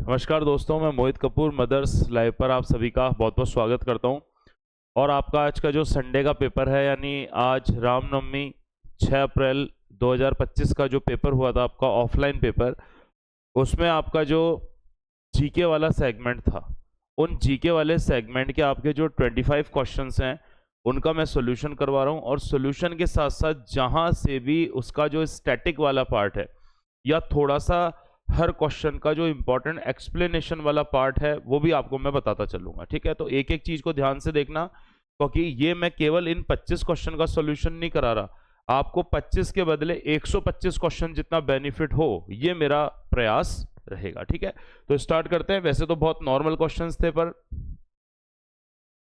नमस्कार दोस्तों, मैं मोहित कपूर मदर्स लाइव पर आप सभी का बहुत बहुत स्वागत करता हूं। और आपका आज का जो संडे का पेपर है, यानी आज रामनवमी 6 अप्रैल 2025 का जो पेपर हुआ था आपका ऑफलाइन पेपर, उसमें आपका जो जीके वाला सेगमेंट था, उन जीके वाले सेगमेंट के आपके जो 25 क्वेश्चंस हैं उनका मैं सोल्यूशन करवा रहा हूं। और सोल्यूशन के साथ साथ जहां से भी उसका जो स्टैटिक वाला पार्ट है या थोड़ा सा हर क्वेश्चन का जो इंपॉर्टेंट एक्सप्लेनेशन वाला पार्ट है वो भी आपको मैं बताता चलूंगा। ठीक है, तो एक एक चीज को ध्यान से देखना, क्योंकि ये मैं केवल इन 25 क्वेश्चन का सॉल्यूशन नहीं करा रहा, आपको 25 के बदले 125 क्वेश्चन जितना बेनिफिट हो ये मेरा प्रयास रहेगा। ठीक है, तो स्टार्ट करते हैं। वैसे तो बहुत नॉर्मल क्वेश्चंस थे, पर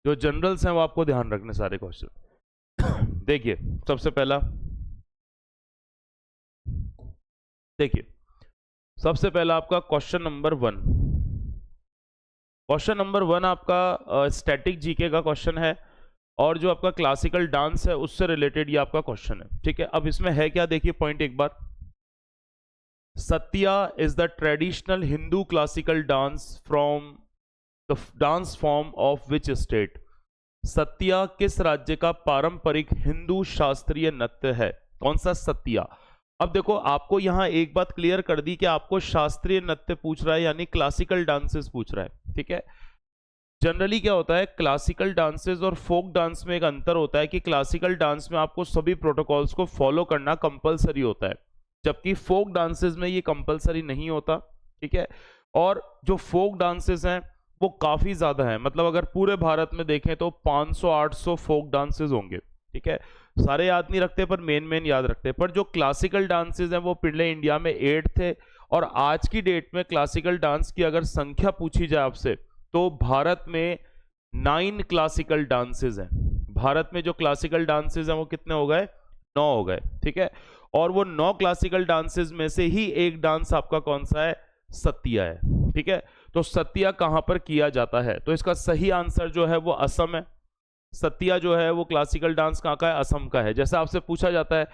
जो जनरल्स हैं वो आपको ध्यान रखने सारे क्वेश्चन। देखिए, सबसे पहला देखिए, सबसे पहला आपका क्वेश्चन नंबर 1। क्वेश्चन नंबर 1 आपका स्टैटिक जीके का क्वेश्चन है, और जो आपका क्लासिकल डांस है उससे रिलेटेड ये आपका क्वेश्चन है। ठीक है, अब इसमें है क्या, देखिए पॉइंट एक बार। Sattriya is the traditional Hindu classical dance from the dance form of which state. Sattriya किस राज्य का पारंपरिक हिंदू शास्त्रीय नृत्य है? कौन सा सत्या? अब देखो, आपको यहां एक बात क्लियर कर दी कि आपको शास्त्रीय नृत्य पूछ रहा है, यानी क्लासिकल डांसेस पूछ रहा है। ठीक है, जनरली क्या होता है, क्लासिकल डांसेस और फोक डांस में एक अंतर होता है कि क्लासिकल डांस में आपको सभी प्रोटोकॉल्स को फॉलो करना कंपलसरी होता है, जबकि फोक डांसेस में ये कंपलसरी नहीं होता। ठीक है, और जो फोक डांसेस हैं वो काफी ज्यादा है, मतलब अगर पूरे भारत में देखें तो 500-800 फोक डांसेस होंगे। ठीक है, सारे याद नहीं रखते पर मेन मेन याद रखते हैं। पर जो क्लासिकल डांसेस हैं वो पिछले इंडिया में 8 थे, और आज की डेट में क्लासिकल डांस की अगर संख्या पूछी जाए आपसे तो भारत में 9 क्लासिकल डांसेस हैं। भारत में जो क्लासिकल डांसेस हैं वो कितने हो गए? 9 हो गए। ठीक है, और वो 9 क्लासिकल डांसेस में से ही एक डांस आपका कौन सा है? सत्या है। ठीक है, तो सत्या कहां पर किया जाता है? तो इसका सही आंसर जो है वो असम है। सत्या जो है वो क्लासिकल डांस कहाँ का है? असम का है। जैसे आपसे पूछा जाता है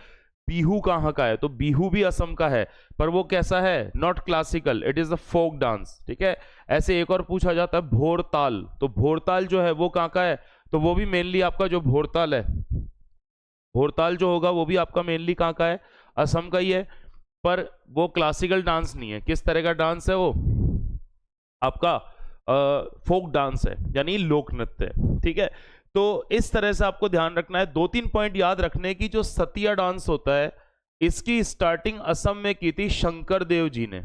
बिहू कहाँ का है, तो बिहू भी असम का है, पर वो कैसा है? Not classical, it is a folk dance. ठीक है, ऐसे एक और पूछा जाता है भोरताल, तो भोरताल जो है वो कहाँ का है? तो वो भी मेनली आपका जो भोरताल है, भोरताल जो होगा वो भी आपका मेनली कहाँ का है? असम का ही है। पर वो क्लासिकल डांस नहीं है। किस तरह का डांस है वो? आपका फोक डांस है, यानी लोक नृत्य है। ठीक है, तो इस तरह से आपको ध्यान रखना है। 2-3 पॉइंट याद रखने की। जो सतिया डांस होता है इसकी स्टार्टिंग असम में की थी शंकर देव जी ने।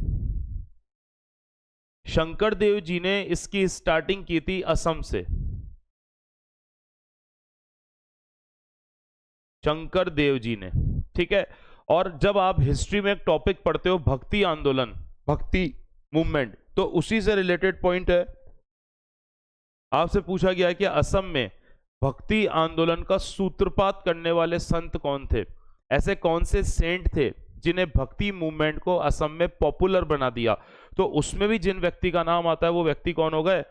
शंकर देव जी ने इसकी स्टार्टिंग की थी असम से। शंकर देव जी ने। ठीक है, और जब आप हिस्ट्री में एक टॉपिक पढ़ते हो भक्ति आंदोलन, भक्ति मूवमेंट, तो उसी से रिलेटेड पॉइंट है। आपसे पूछा गया कि असम में भक्ति आंदोलन का सूत्रपात करने वाले संत कौन थे? ऐसे कौन से सेंट थे जिन्हें भक्ति मूवमेंट को असम में पॉपुलर बना दिया? तो उसमें भी जिन व्यक्ति का नाम आता है वो व्यक्ति कौन हो गए?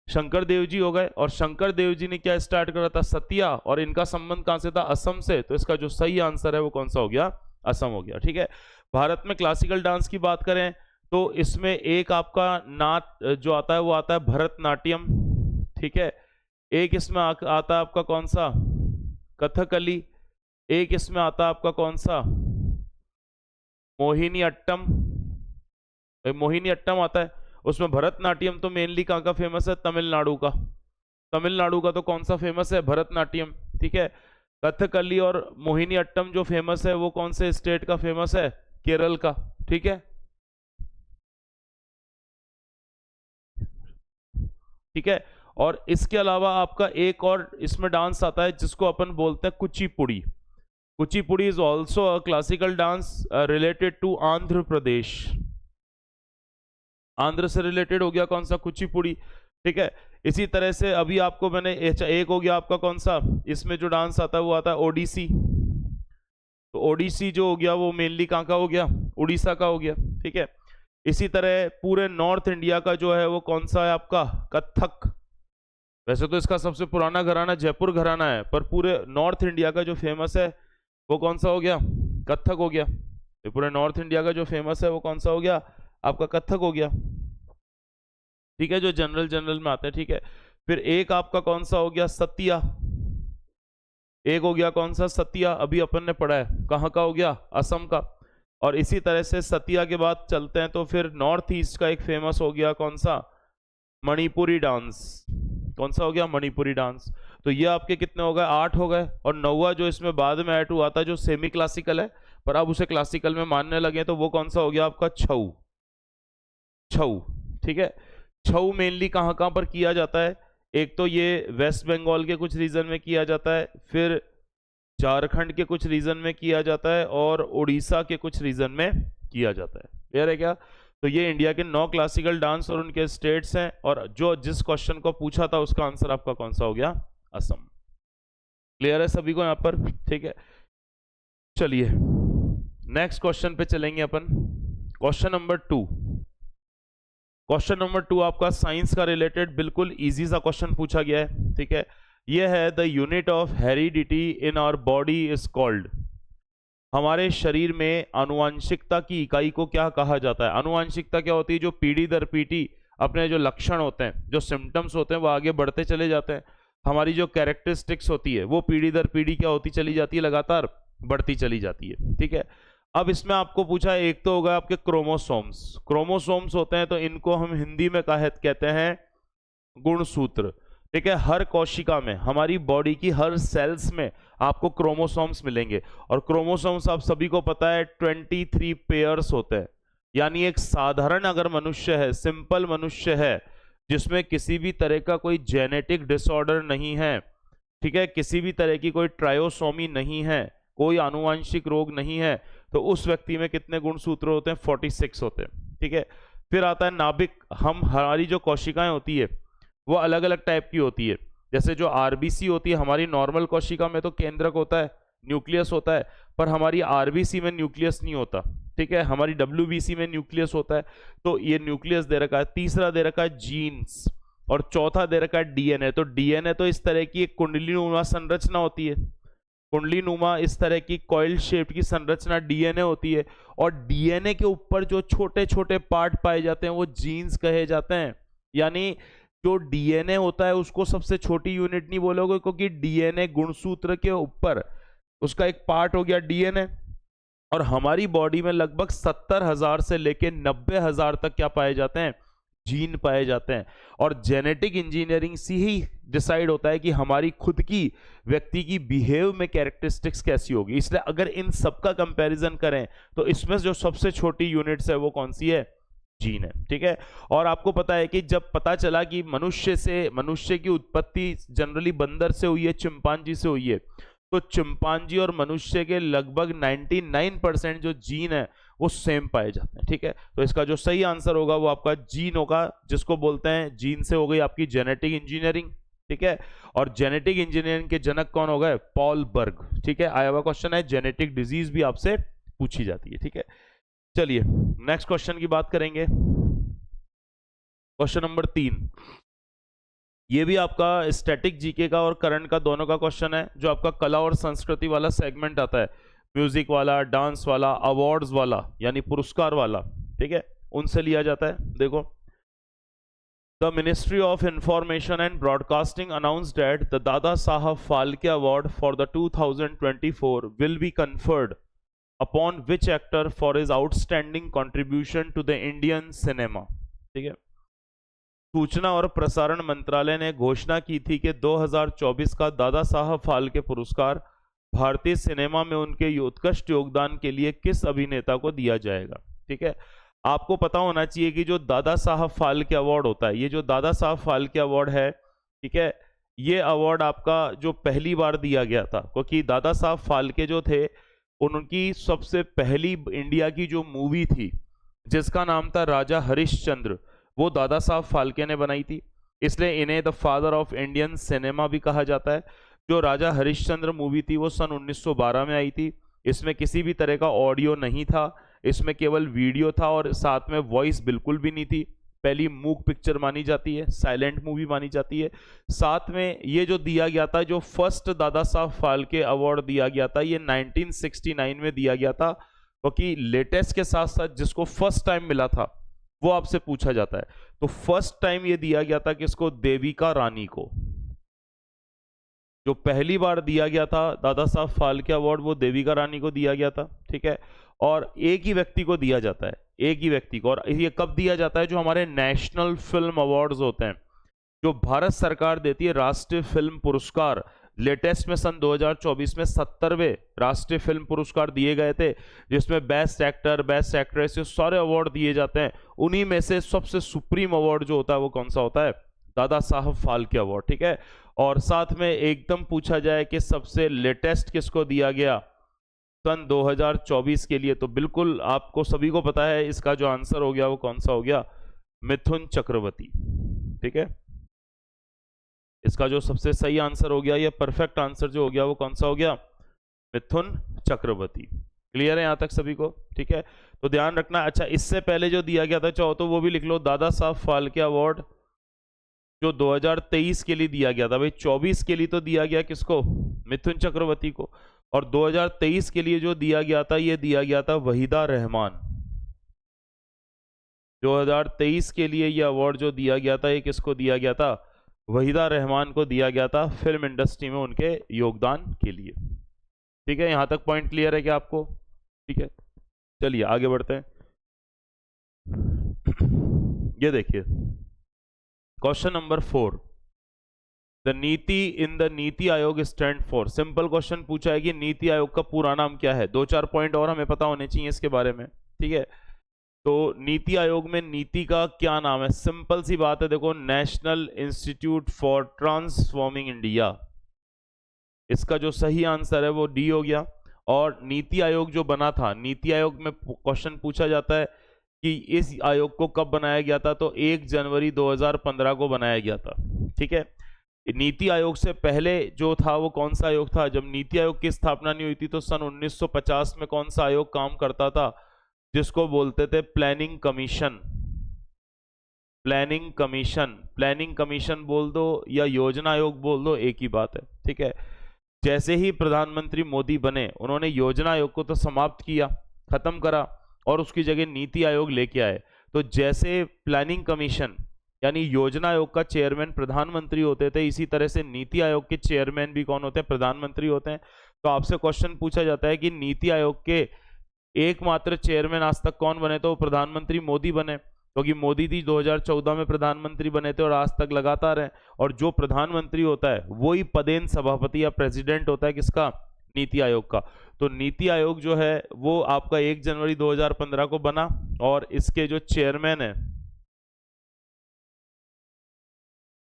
शंकर देव जी हो गए। और शंकर देव जी ने क्या स्टार्ट करा था? सतिया। और इनका संबंध कहां से था? असम से। तो इसका जो सही आंसर है वो कौन सा हो गया? असम हो गया। ठीक है, भारत में क्लासिकल डांस की बात करें तो इसमें एक आपका नाच जो आता है वो आता है भरतनाट्यम। ठीक है, एक इसमें आता है आपका कौन सा? कथकली। एक इसमें आता है आपका कौन सा? मोहिनी अट्टम। मोहिनी अट्टम आता है। उसमें भरतनाट्यम तो मेनली कहाँ का फेमस है? तमिलनाडु का। तमिलनाडु का तो कौन सा फेमस है? भरतनाट्यम। ठीक है, कथकली और मोहिनी अट्टम जो फेमस है वो कौन से स्टेट का फेमस है? केरल का। ठीक है, ठीक है, और इसके अलावा आपका एक और इसमें डांस आता है जिसको अपन बोलते हैं Kuchipudi. Kuchipudi is also a classical dance related to Andhra Pradesh. Andhra से रिलेटेड हो गया कौन सा? कुचिपुड़ी। ठीक है, इसी तरह से अभी आपको मैंने एक हो गया आपका कौन सा, इसमें जो डांस आता है वो आता है ओडिसी। तो ओडिसी जो हो गया वो मेनली कहाँ का हो गया? उड़ीसा का हो गया। ठीक है, इसी तरह पूरे नॉर्थ इंडिया का जो है वो कौन सा है आपका? कथक। वैसे तो इसका सबसे पुराना घराना जयपुर घराना है, पर पूरे नॉर्थ इंडिया का जो फेमस है वो कौन सा हो गया? कथक हो गया। पूरे नॉर्थ इंडिया का जो फेमस है वो कौन सा हो गया? आपका कथक हो गया। ठीक है, जो जनरल जनरल में आते हैं, ठीक है। फिर एक आपका कौन सा हो गया, सतिया, एक हो गया कौन सा, सतिया, अभी अपन ने पढ़ा है, कहाँ का हो गया, असम का। और इसी तरह से सतिया के बाद चलते हैं तो फिर नॉर्थ ईस्ट का एक फेमस हो गया कौन सा, मणिपुरी डांस, कौन सा हो गया, मणिपुरी डांस। तो ये आपके कितने हो गए, 8 हो गए। और 9वां जो इसमें बाद में ऐड हुआ था, जो सेमी क्लासिकल है पर अब उसे क्लासिकल में मानने लगे, तो वो कौन सा हो गया आपका, छऊ, छऊ, ठीक है। छऊ मेनली कहाँ कहाँ पर किया जाता है, एक तो ये वेस्ट बंगाल के कुछ रीजन में किया जाता है, फिर झारखंड के कुछ रीजन में किया जाता है, और उड़ीसा के कुछ रीजन में किया जाता है। क्लियर है क्या। तो ये इंडिया के 9 क्लासिकल डांस और उनके स्टेट्स हैं, और जो जिस क्वेश्चन को पूछा था उसका आंसर आपका कौन सा हो गया, असम। क्लियर है सभी को यहाँ पर, ठीक है। चलिए नेक्स्ट क्वेश्चन पे चलेंगे अपन। क्वेश्चन नंबर 2, क्वेश्चन नंबर 2 आपका साइंस का रिलेटेड बिल्कुल इजी सा क्वेश्चन पूछा गया है, ठीक है। ये है, the unit of heredity in our body is called. हमारे शरीर में आनुवांशिकता की इकाई को क्या कहा जाता है। आनुवांशिकता क्या होती है, जो पीढ़ी दर पीढ़ी अपने जो लक्षण होते हैं, जो सिम्टम्स होते हैं वो आगे बढ़ते चले जाते हैं। हमारी जो कैरेक्टरिस्टिक्स होती है वो पीढ़ी दर पीढ़ी क्या होती चली जाती है, लगातार बढ़ती चली जाती है, ठीक है। अब इसमें आपको पूछा है, एक तो होगा आपके क्रोमोसोम्स। क्रोमोसोम्स होते हैं तो इनको हम हिंदी में कहते हैं गुणसूत्र, ठीक है। हर कोशिका में, हमारी बॉडी की हर सेल्स में आपको क्रोमोसोम्स मिलेंगे, और क्रोमोसोम्स आप सभी को पता है 23 पेयर्स होते हैं। यानी एक साधारण अगर मनुष्य है, सिंपल मनुष्य है, जिसमें किसी भी तरह का कोई जेनेटिक डिसऑर्डर नहीं है, ठीक है, किसी भी तरह की कोई ट्रायोसोमी नहीं है, कोई आनुवांशिक रोग नहीं है, तो उस व्यक्ति में कितने गुणसूत्र होते हैं, 46 होते हैं, ठीक है। फिर आता है नाभिक। हमारी जो कोशिकाएं होती है वो अलग अलग टाइप की होती है। जैसे जो आरबीसी होती है हमारी नॉर्मल कोशिका में, तो केंद्रक होता है, न्यूक्लियस होता है, पर हमारी आरबीसी में न्यूक्लियस नहीं होता, ठीक है। हमारी डब्ल्यूबीसी में न्यूक्लियस होता है, तो ये न्यूक्लियस दे रखा है। तीसरा दे रखा है जीन्स, और चौथा दे रखा है डीएनए। तो डीएनए तो इस तरह की एक कुंडलीनुमा संरचना होती है, कुंडलीनुमा इस तरह की कॉइल शेप की संरचना डीएनए होती है, और डीएनए के ऊपर जो छोटे छोटे पार्ट पाए जाते हैं वो जीन्स कहे जाते हैं। यानी जो डीएनए होता है उसको सबसे छोटी यूनिट नहीं बोलोगे, क्योंकि डीएनए गुणसूत्र के ऊपर उसका एक पार्ट हो गया डीएनए। और हमारी बॉडी में लगभग 70,000 से लेके 90,000 तक क्या पाए जाते हैं, जीन पाए जाते हैं। और जेनेटिक इंजीनियरिंग से ही डिसाइड होता है कि हमारी खुद की व्यक्ति की बिहेव में कैरेक्टरिस्टिक्स कैसी होगी। इसलिए अगर इन सबका कंपैरिजन करें तो इसमें जो सबसे छोटी यूनिट्स है वो कौन सी है, जीन है, ठीक है। और आपको पता है कि जब पता चला कि मनुष्य की उत्पत्ति जनरली बंदर से हुई है, चिंपांजी से हुई है, तो चिंपांजी और मनुष्य के लगभग 99% जो जीन है वो सेम पाए जाते हैं, ठीक है। तो इसका जो सही आंसर होगा वो आपका जीन होगा, जिसको बोलते हैं, जीन से हो गई आपकी जेनेटिक इंजीनियरिंग, ठीक है। और जेनेटिक इंजीनियरिंग के जनक कौन हो गए, पॉल बर्ग, ठीक है। आया हुआ क्वेश्चन है, जेनेटिक डिजीज भी आपसे पूछी जाती है, ठीक है। चलिए नेक्स्ट क्वेश्चन की बात करेंगे। क्वेश्चन नंबर 3, ये भी आपका स्टैटिक जीके का और करंट का दोनों का क्वेश्चन है, जो आपका कला और संस्कृति वाला सेगमेंट आता है, म्यूजिक वाला, डांस वाला, अवार्ड्स वाला यानी पुरस्कार वाला, ठीक है, उनसे लिया जाता है। देखो, the ministry of information and broadcasting announced that the Dada Saheb Phalke award for the 2024 will be conferred upon which actor for his outstanding contribution to the Indian cinema, ठीक है। सूचना और प्रसारण मंत्रालय ने घोषणा की थी कि 2024 का दादा साहब फाल्के पुरस्कार भारतीय सिनेमा में उनके उत्कृष्ट योगदान के लिए किस अभिनेता को दिया जाएगा, ठीक है। आपको पता होना चाहिए कि जो दादा साहब फाल्के अवार्ड होता है, ये जो दादा साहब फाल्के अवार्ड है, ठीक है, ये अवार्ड आपका जो पहली बार दिया गया था, क्योंकि दादा साहब फाल्के जो थे उनकी सबसे पहली इंडिया की जो मूवी थी जिसका नाम था राजा हरिश्चंद्र, वो दादा साहब फाल्के ने बनाई थी, इसलिए इन्हें the father of Indian cinema भी कहा जाता है। जो राजा हरिश्चंद्र मूवी थी वो सन 1912 में आई थी। इसमें किसी भी तरह का ऑडियो नहीं था, इसमें केवल वीडियो था, और साथ में वॉइस बिल्कुल भी नहीं थी। पहली मूक पिक्चर मानी जाती है, साइलेंट मूवी मानी जाती है। साथ में ये जो दिया गया था, जो फर्स्ट दादा साहब फाल्के अवार्ड दिया गया था, ये 1969 में दिया गया था, क्योंकि लेटेस्ट के साथ साथ जिसको फर्स्ट टाइम मिला था वो आपसे पूछा जाता है। तो फर्स्ट टाइम ये दिया गया था किसको? देविका रानी को। जो पहली बार दिया गया था दादा साहब फाल्के अवार्ड, वो देविका रानी को दिया गया था, ठीक है। और एक ही व्यक्ति को दिया जाता है, एक ही व्यक्ति को। और ये कब दिया जाता है? जो हमारे नेशनल फिल्म अवार्ड्स होते हैं, जो भारत सरकार देती है, राष्ट्रीय फिल्म पुरस्कार। लेटेस्ट में सन 2024 में 70वें राष्ट्रीय फिल्म पुरस्कार दिए गए थे, जिसमें बेस्ट एक्टर, बेस्ट एक्ट्रेस, ये सारे अवार्ड दिए जाते हैं। उन्हीं में से सबसे सुप्रीम अवार्ड जो होता है वो कौन सा होता है? दादा साहब फाल्के अवार्ड, ठीक है। और साथ में एकदम पूछा जाए कि सबसे लेटेस्ट किसको दिया गया सन 2024 के लिए, तो बिल्कुल आपको सभी को पता है इसका जो आंसर हो गया वो कौन सा हो गया? मिथुन चक्रवर्ती, ठीक है। इसका जो सबसे सही आंसर हो गया, ये परफेक्ट आंसर जो हो गया वो कौन सा हो गया? मिथुन चक्रवर्ती। क्लियर है यहां तक सभी को? ठीक है, तो ध्यान रखना। अच्छा, इससे पहले जो दिया गया था, चाहो तो वो भी लिख लो, दादा साहब फाल्के अवार्ड जो 2023 के लिए दिया गया था। भाई 24 के लिए तो दिया गया किसको? मिथुन चक्रवर्ती को। और 2023 के लिए जो दिया गया था, ये दिया गया था वहीदा रहमान। 2023 के लिए ये अवार्ड जो दिया गया था, ये किसको दिया गया था? वहीदा रहमान को दिया गया था, फिल्म इंडस्ट्री में उनके योगदान के लिए। ठीक है, यहां तक पॉइंट क्लियर है क्या आपको? ठीक है, चलिए आगे बढ़ते हैं। ये देखिए क्वेश्चन नंबर 4, द नीति in the NITI Aayog stand for. Simple question पूछा है कि नीति आयोग का पूरा नाम क्या है। 2-4 पॉइंट और हमें पता होने चाहिए इसके बारे में, ठीक है। तो नीति आयोग में नीति का क्या नाम है? सिंपल सी बात है, देखो, national institute for transforming India. इसका जो सही आंसर है वो डी हो गया। और नीति आयोग जो बना था, नीति आयोग में क्वेश्चन पूछा जाता है कि इस आयोग को कब बनाया गया था, तो 1 जनवरी 2015 को बनाया गया था, ठीक है। नीति आयोग से पहले जो था वो कौन सा आयोग था? जब नीति आयोग की स्थापना नहीं हुई थी तो सन 1950 में कौन सा आयोग काम करता था? जिसको बोलते थे planning commission. Planning commission, planning commission बोल दो या योजना आयोग बोल दो, एक ही बात है, ठीक है। जैसे ही प्रधानमंत्री मोदी बने, उन्होंने योजना आयोग को तो समाप्त किया, खत्म करा, और उसकी जगह नीति आयोग लेके आए। तो जैसे प्लानिंग कमीशन यानी योजना आयोग का चेयरमैन प्रधानमंत्री होते थे, इसी तरह से नीति आयोग के चेयरमैन भी कौन होते हैं? प्रधानमंत्री होते हैं। तो आपसे क्वेश्चन पूछा जाता है कि नीति आयोग के एकमात्र चेयरमैन आज तक कौन बने? तो प्रधानमंत्री मोदी बने, क्योंकि मोदी जी 2014 में प्रधानमंत्री बने थे और आज तक लगातार हैं। और जो प्रधानमंत्री होता है वही पदेन सभापति या प्रेसिडेंट होता है किसका? नीति आयोग का। तो नीति आयोग जो है वो आपका 1 जनवरी 2015 को बना, और इसके जो चेयरमैन है,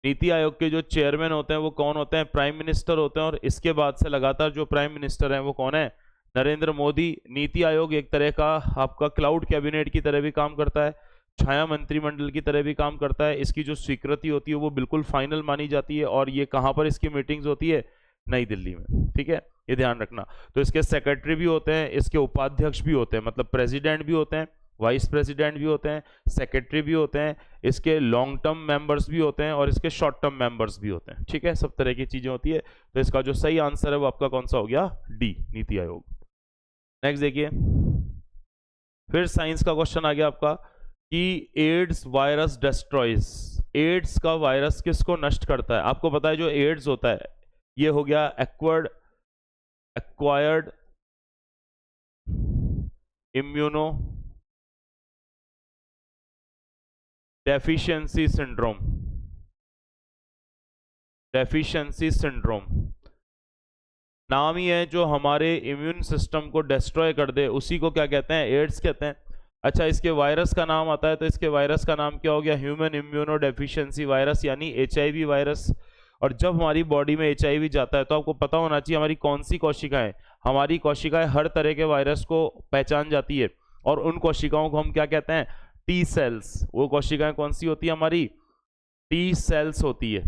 नीति आयोग के जो चेयरमैन होते हैं वो कौन होते हैं? प्राइम मिनिस्टर होते हैं। और इसके बाद से लगातार जो प्राइम मिनिस्टर हैं वो कौन है? नरेंद्र मोदी। नीति आयोग एक तरह का आपका क्लाउड कैबिनेट की तरह भी काम करता है, छाया मंत्रिमंडल की तरह भी काम करता है। इसकी जो स्वीकृति होती है वो बिल्कुल फाइनल मानी जाती है। और ये कहाँ पर इसकी मीटिंग्स होती है? नई दिल्ली में, ठीक है, ये ध्यान रखना। तो इसके सेक्रेटरी भी होते हैं, इसके उपाध्यक्ष भी होते हैं, मतलब प्रेसिडेंट भी होते हैं, वाइस प्रेसिडेंट भी होते हैं, सेक्रेटरी भी होते हैं, इसके लॉन्ग टर्म मेंबर्स भी होते हैं, और इसके शॉर्ट टर्म मेंबर्स भी होते हैं, ठीक है, सब तरह की चीजें होती है। तो इसका जो सही आंसर है वो आपका कौन सा हो गया? डी, नीति आयोग। नेक्स्ट देखिए, फिर साइंस का क्वेश्चन आ गया आपका कि एड्स वायरस डिस्ट्रॉयज। एड्स का वायरस किसको नष्ट करता है? आपको पता है जो एड्स होता है ये हो गया acquired immuno deficiency syndrome. Deficiency syndrome नाम ही है, जो हमारे इम्यून सिस्टम को डिस्ट्रॉय कर दे उसी को क्या कहते हैं? एड्स कहते हैं। अच्छा, इसके वायरस का नाम आता है, तो इसके वायरस का नाम क्या हो गया? ह्यूमन इम्यूनो डेफिशिएंसी वायरस, यानी HIV वायरस। और जब हमारी बॉडी में HIV जाता है तो आपको पता होना चाहिए हमारी कौन सी कोशिकाएं, हमारी कोशिकाएं हर तरह के वायरस को पहचान जाती है, और उन कोशिकाओं को हम क्या कहते हैं? T cells. वो कोशिकाएं कौन सी होती है? हमारी टी सेल्स होती है,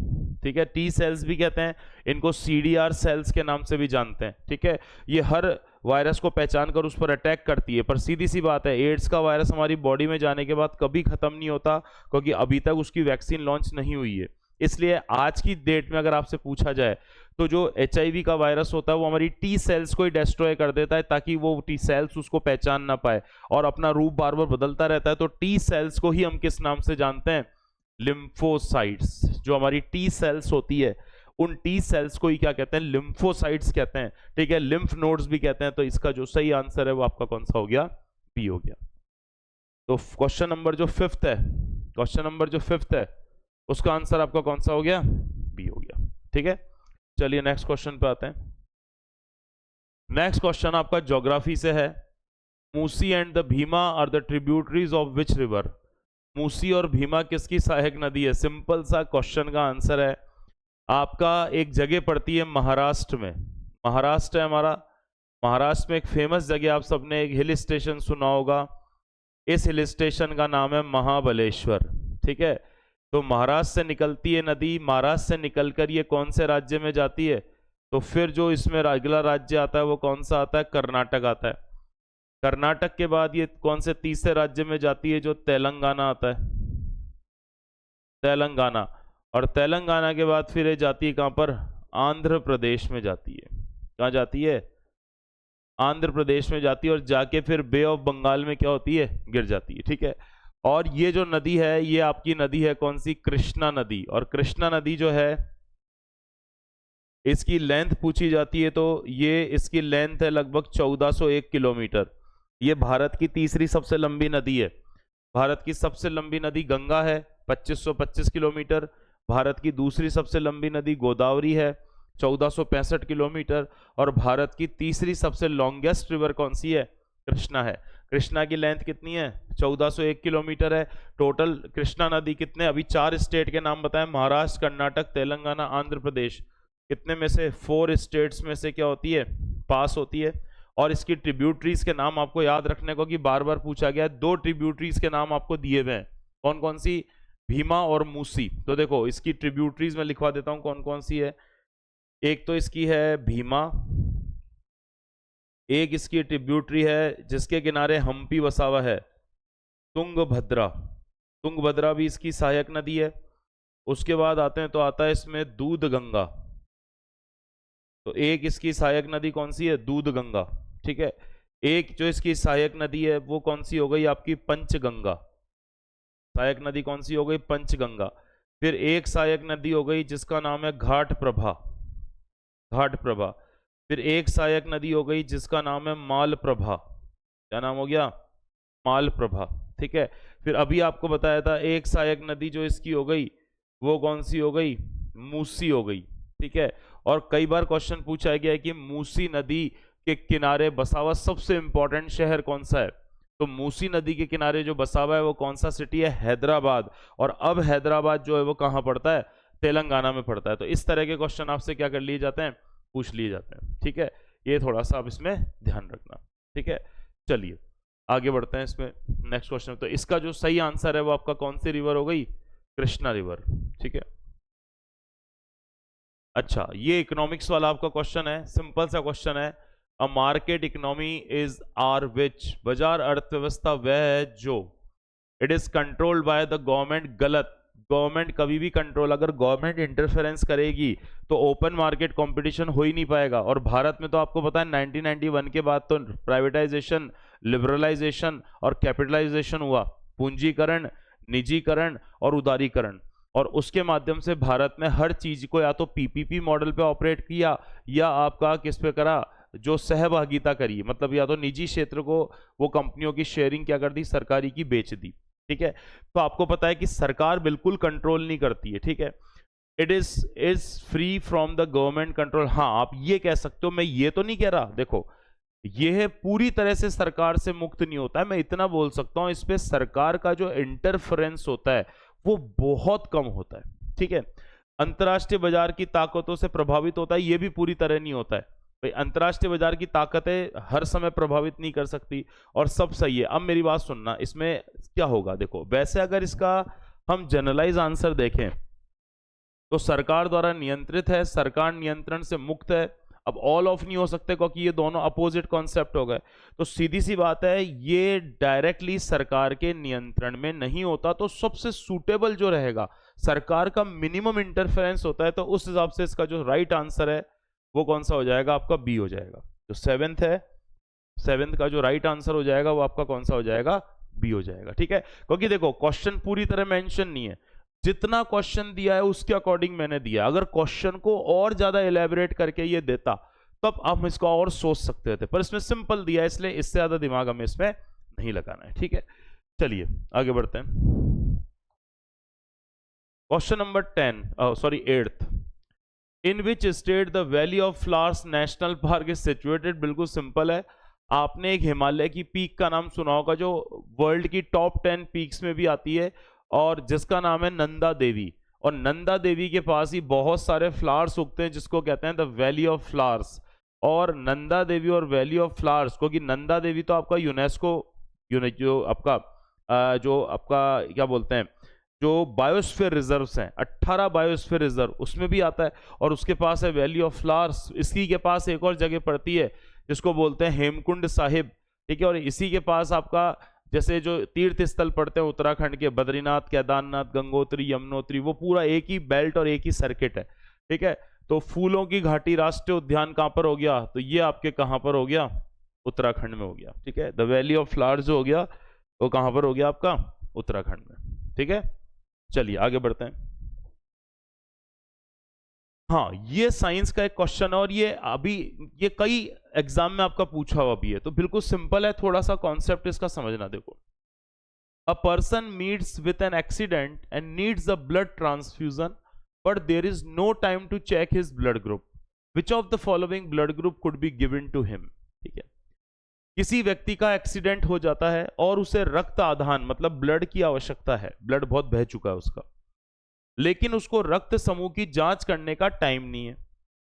ठीक है, टी सेल्स भी कहते हैं इनको, CDR सेल्स के नाम से भी जानते हैं, ठीक है। ये हर वायरस को पहचान कर उस पर अटैक करती है। पर सीधी सी बात है, एड्स का वायरस हमारी बॉडी में जाने के बाद कभी खत्म नहीं होता, क्योंकि अभी तक उसकी वैक्सीन लॉन्च नहीं हुई है। इसलिए आज की डेट में अगर आपसे पूछा जाए तो जो HIV का वायरस होता है वो हमारी टी सेल्स को ही डिस्ट्रॉय कर देता है, ताकि वो टी सेल्स उसको पहचान ना पाए और अपना रूप बार बार बदलता रहता है। तो टी सेल्स को ही हम किस नाम से जानते हैं? लिम्फोसाइट्स। जो हमारी टी सेल्स होती है उन टी सेल्स को ही क्या कहते हैं? लिम्फोसाइट्स कहते हैं, ठीक है। लिम्फ नोड्स भी कहते हैं। तो इसका जो सही आंसर है वो आपका कौन सा हो गया? बी हो गया। तो क्वेश्चन नंबर जो फिफ्थ है, क्वेश्चन नंबर जो फिफ्थ है उसका आंसर आपका कौन सा हो गया? बी हो गया, ठीक है। चलिए नेक्स्ट क्वेश्चन पे आते हैं। नेक्स्ट क्वेश्चन आपका ज्योग्राफी से है। Musi and the Bhima are the tributaries of which river? Musi और भीमा किसकी सहायक नदी है? सिंपल सा क्वेश्चन का आंसर है आपका, एक जगह पड़ती है महाराष्ट्र में। महाराष्ट्र है हमारा। महाराष्ट्र में एक फेमस जगह, आप सबने एक हिल स्टेशन सुना होगा। इस हिल स्टेशन का नाम है महाबलेश्वर, ठीक है। तो महाराष्ट्र से निकलती है नदी, महाराष्ट्र से निकलकर ये कौन से राज्य में जाती है? तो फिर जो इसमें अगला राज्य आता है वो कौन सा आता है? कर्नाटक आता है। कर्नाटक के बाद ये कौन से तीसरे राज्य में जाती है? जो तेलंगाना आता है, तेलंगाना। और तेलंगाना के बाद फिर ये जाती है कहां पर? आंध्र प्रदेश में जाती है। कहां जाती है? आंध्र प्रदेश में जाती है और जाके फिर बे ऑफ बंगाल में क्या होती है? गिर जाती है, ठीक है। और ये जो नदी है ये आपकी नदी है कौन सी? कृष्णा नदी। और कृष्णा नदी जो है इसकी लेंथ पूछी जाती है तो ये इसकी लेंथ है लगभग 1401 किलोमीटर। ये भारत की तीसरी सबसे लंबी नदी है। भारत की सबसे लंबी नदी गंगा है 2525 किलोमीटर। भारत की दूसरी सबसे लंबी नदी गोदावरी है 1465 किलोमीटर। और भारत की तीसरी सबसे लॉन्गेस्ट रिवर कौन सी है? कृष्णा है। कृष्णा की लेंथ कितनी है? 1401 किलोमीटर है। टोटल कृष्णा नदी कितने, अभी 4 स्टेट के नाम बताएं, महाराष्ट्र, कर्नाटक, तेलंगाना, आंध्र प्रदेश। कितने में से? 4 स्टेट्स में से क्या होती है? पास होती है। और इसकी ट्रिब्यूटरीज के नाम आपको याद रखने को कि बार बार पूछा गया है। 2 ट्रिब्यूटरीज के नाम आपको दिए हुए हैं, कौन कौन सी? भीमा और मूसी। तो देखो इसकी ट्रिब्यूटरीज में लिखवा देता हूं कौन कौन सी है। एक तो इसकी है भीमा, एक इसकी ट्रिब्यूटरी है जिसके किनारे हम्पी बसा हुआ है, तुंगभद्रा। तुंगभद्रा भी इसकी सहायक नदी है। उसके बाद आते हैं तो आता है इसमें दूध गंगा। तो एक इसकी सहायक नदी कौन सी है? दूध गंगा, ठीक है। एक जो इसकी सहायक नदी है वो कौन सी हो गई आपकी? पंचगंगा। सहायक नदी कौन सी हो गई? पंचगंगा। फिर एक सहायक नदी हो गई जिसका नाम है घाट प्रभा, घाट प्रभा। फिर एक सहायक नदी हो गई जिसका नाम है मालप्रभा। क्या नाम हो गया? मालप्रभा, ठीक है। फिर अभी आपको बताया था एक सहायक नदी जो इसकी हो गई वो कौन सी हो गई? मूसी हो गई, ठीक है। और कई बार क्वेश्चन पूछा गया है कि मूसी नदी के किनारे बसा हुआ सबसे इंपॉर्टेंट शहर कौन सा है? तो मूसी नदी के किनारे जो बसा हुआ है वो कौन सा सिटी है? हैदराबाद। और अब हैदराबाद जो है वो कहां पड़ता है? तेलंगाना में पड़ता है। तो इस तरह के क्वेश्चन आपसे क्या कर लिए जाते हैं? पूछ लिए जाते हैं, ठीक है। ये थोड़ा सा आप इसमें ध्यान रखना, ठीक है। चलिए आगे बढ़ते हैं इसमें नेक्स्ट क्वेश्चन। तो इसका जो सही आंसर है वो आपका कौन सी रिवर हो गई? कृष्णा रिवर, ठीक है। अच्छा, ये इकोनॉमिक्स वाला आपका क्वेश्चन है, सिंपल सा क्वेश्चन है। A market economy is or which? बाजार अर्थव्यवस्था वह है जो it is controlled by the government. गलत। गवर्नमेंट कभी भी कंट्रोल, अगर गवर्नमेंट इंटरफेरेंस करेगी तो ओपन मार्केट कंपटीशन हो ही नहीं पाएगा। और भारत में तो आपको पता है 1991 के बाद तो प्राइवेटाइजेशन, लिबरलाइजेशन और कैपिटलाइजेशन हुआ, पूंजीकरण, निजीकरण और उदारीकरण। और उसके माध्यम से भारत में हर चीज को या तो पीपीपी मॉडल पे ऑपरेट किया या आपका किस पे करा? जो सहभागिता करी, मतलब या तो निजी क्षेत्र को वो कंपनियों की शेयरिंग क्या कर दी? सरकारी की बेच दी, ठीक है। तो आपको पता है कि सरकार बिल्कुल कंट्रोल नहीं करती है, ठीक है। It is free from the government control. हाँ, आप ये कह सकते हो, मैं ये तो नहीं कह रहा, देखो ये है पूरी तरह से सरकार से मुक्त नहीं होता है। मैं इतना बोल सकता हूं इस पे सरकार का जो इंटरफेरेंस होता है वो बहुत कम होता है, ठीक है। अंतरराष्ट्रीय बाजार की ताकतों से प्रभावित होता है, ये भी पूरी तरह नहीं होता है भाई। अंतरराष्ट्रीय बाजार की ताकतें हर समय प्रभावित नहीं कर सकती, और सब सही है। अब मेरी बात सुनना, इसमें क्या होगा? देखो वैसे अगर इसका हम जनरलाइज आंसर देखें तो सरकार द्वारा नियंत्रित है, सरकार नियंत्रण से मुक्त है। अब ऑल ऑफ नहीं हो सकते क्योंकि ये दोनों अपोजिट कॉन्सेप्ट हो गए। तो सीधी सी बात है, ये डायरेक्टली सरकार के नियंत्रण में नहीं होता। तो सबसे सूटेबल जो रहेगा, सरकार का मिनिमम इंटरफेरेंस होता है, तो उस हिसाब से इसका जो राइट आंसर है वो कौन सा हो जाएगा, आपका बी हो जाएगा। जो सेवेंथ है, सेवेंथ का जो राइट आंसर हो जाएगा वो आपका कौन सा हो जाएगा, बी हो जाएगा। ठीक है, क्योंकि देखो क्वेश्चन पूरी तरह मेंशन नहीं है, जितना क्वेश्चन दिया है उसके अकॉर्डिंग मैंने दिया। अगर क्वेश्चन को और ज्यादा एलेबोरेट करके ये देता तब हम इसको और सोच सकते थे, पर इसमें सिंपल दिया है इसलिए इससे ज्यादा दिमाग हमें इसमें नहीं लगाना है। ठीक है, चलिए आगे बढ़ते हैं। Question number 10, sorry 8th, in which state the valley of flowers national park is situated. बिल्कुल सिंपल है, आपने एक हिमालय की पीक का नाम सुना होगा जो वर्ल्ड की टॉप 10 पीक्स में भी आती है, और जिसका नाम है नंदा देवी। और नंदा देवी के पास ही बहुत सारे फ्लावर्स उगते हैं जिसको कहते हैं द वैली ऑफ फ्लावर्स। और नंदा देवी और वैली ऑफ फ्लावर्स, क्योंकि नंदा देवी तो आपका यूनेस्को जो आपका क्या बोलते हैं, जो बायोस्फीयर रिजर्व्स हैं, 18 बायोस्फीयर रिजर्व उसमें भी आता है। और उसके पास है वैली ऑफ फ्लावर्स। इसी के पास एक और जगह पड़ती है जिसको बोलते हैं हेमकुंड साहिब। ठीक है, और इसी के पास आपका जैसे जो तीर्थ स्थल पड़ते हैं उत्तराखंड के, बद्रीनाथ, केदारनाथ, गंगोत्री, यमुनोत्री, वो पूरा एक ही बेल्ट और एक ही सर्किट है। ठीक है, तो फूलों की घाटी राष्ट्रीय उद्यान कहां पर हो गया, तो ये आपके कहां पर हो गया, उत्तराखंड में हो गया। ठीक है, द वैली ऑफ फ्लावर्स जो हो गया वो कहां पर हो गया आपका, उत्तराखंड में। ठीक है, चलिए आगे बढ़ते हैं। हाँ, ये साइंस का एक क्वेश्चन है और ये कई एग्जाम में आपका पूछा हुआ भी है, तो बिल्कुल सिंपल है, थोड़ा सा कॉन्सेप्ट इसका समझना। देखो, a person meets with an accident and needs a blood transfusion but there is no time to check his blood group, which of the following blood group could be given to him. ठीक है, किसी व्यक्ति का accident हो जाता है और उसे रक्त आधान मतलब ब्लड की आवश्यकता है, ब्लड बहुत बह चुका है उसका, लेकिन उसको रक्त समूह की जांच करने का टाइम नहीं है।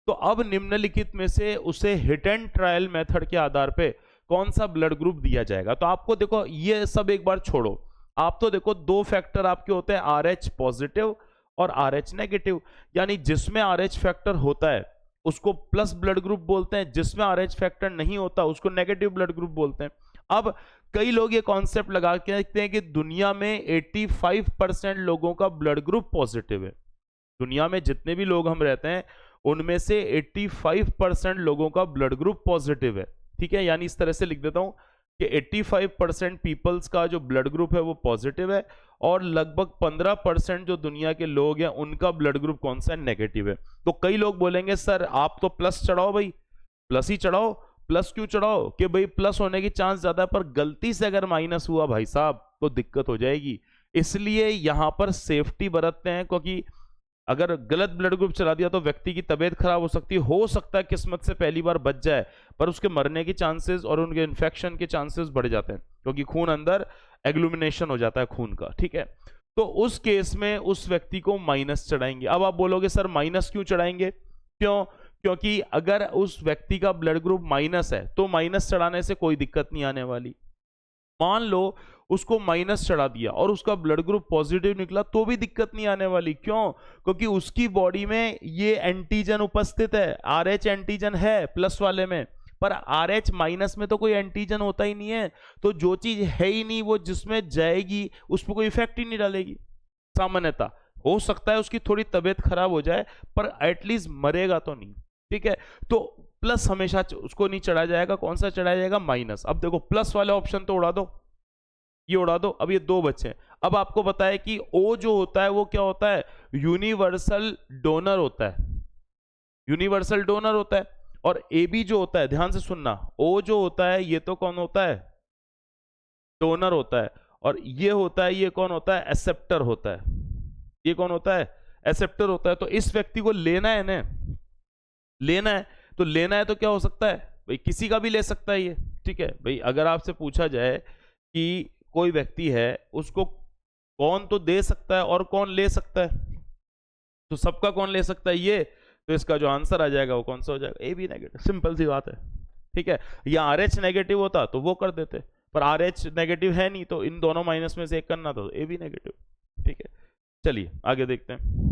तो अब निम्नलिखित में से उसे हिट एंड ट्रायल मेथड के आधार पे कौन सा ब्लड ग्रुप दिया जाएगा। तो आपको देखो ये सब एक बार छोड़ो, आप तो देखो दो फैक्टर आपके होते हैं, RH पॉजिटिव और RH नेगेटिव। यानी जिसमें RH फैक्टर होता है उसको प्लस ब्लड ग्रुप बोलते हैं, जिसमें RH फैक्टर नहीं होता उसको नेगेटिव ब्लड ग्रुप बोलते हैं। अब कई लोग ये कॉन्सेप्ट लगा के देखते हैं कि दुनिया में 85% लोगों का ब्लड ग्रुप पॉजिटिव है। दुनिया में जितने भी लोग हम रहते हैं उनमें से 85% लोगों का ब्लड ग्रुप पॉजिटिव है। ठीक है, यानी इस तरह से लिख देता हूं कि 85% पीपल्स का जो ब्लड ग्रुप है वो पॉजिटिव है, और लगभग 15% जो दुनिया के लोग हैं उनका ब्लड ग्रुप कौन सा है, नेगेटिव है। तो कई लोग बोलेंगे सर आप तो प्लस चढ़ाओ भाई, प्लस ही चढ़ाओ। प्लस क्यों चढ़ाओ कि भाई प्लस होने की चांस ज्यादा है, पर गलती से अगर माइनस हुआ भाई साहब तो दिक्कत हो जाएगी। इसलिए यहां पर सेफ्टी बरतते हैं, क्योंकि अगर गलत ब्लड ग्रुप चला दिया तो व्यक्ति की तबीयत खराब हो सकती है। हो सकता है किस्मत से पहली बार बच जाए, पर उसके मरने के चांसेस और उनके इन्फेक्शन के चांसेस बढ़ जाते हैं, क्योंकि खून अंदर एग्लूमिनेशन हो जाता है खून का। ठीक है, तो उस केस में उस व्यक्ति को माइनस चढ़ाएंगे। अब आप बोलोगे सर माइनस क्यों चढ़ाएंगे, क्यों? क्योंकि अगर उस व्यक्ति का ब्लड ग्रुप माइनस है तो माइनस चढ़ाने से कोई दिक्कत नहीं आने वाली। मान लो उसको माइनस चढ़ा दिया और उसका ब्लड ग्रुप पॉजिटिव निकला तो भी दिक्कत नहीं आने वाली। क्यों? क्योंकि उसकी बॉडी में ये एंटीजन उपस्थित है, RH एंटीजन है प्लस वाले में, पर RH माइनस में तो कोई एंटीजन होता ही नहीं है। तो जो चीज है ही नहीं वो जिसमें जाएगी उस पर कोई इफेक्ट ही नहीं डालेगी। सामान्यतः हो सकता है उसकी थोड़ी तबीयत खराब हो जाए पर एटलीस्ट मरेगा तो नहीं। ठीक है, तो प्लस हमेशा उसको नहीं चढ़ाया जाएगा। कौन सा चढ़ाया जाएगा? माइनस। अब देखो प्लस वाले ऑप्शन तो उड़ा दो, ये उड़ा दो। अब ये दो बचे। अब आपको पता है कि O जो होता है वो क्या होता है? यूनिवर्सल डोनर होता है, यूनिवर्सल डोनर होता है। और AB जो होता है, ध्यान से सुनना, O जो होता है ये तो कौन होता है? डोनर होता है। और ये होता है, ये कौन होता है? एक्सेप्टर होता है। ये कौन होता है? एक्सेप्टर होता है। तो इस व्यक्ति को लेना है ना, लेना है तो लेना है तो क्या हो सकता है भाई? किसी का भी ले सकता है ये। ठीक है भाई, अगर आपसे पूछा जाए कि कोई व्यक्ति है उसको कौन तो दे सकता है और कौन ले सकता है, तो सबका कौन ले सकता है ये, तो इसका जो आंसर आ जाएगा वो कौन सा हो जाएगा? AB negative. सिंपल सी बात है। ठीक है, या RH नेगेटिव होता तो वो कर देते, पर RH नेगेटिव है नहीं तो इन दोनों माइनस में से एक करना, तो AB नेगेटिव। ठीक है, चलिए आगे देखते हैं।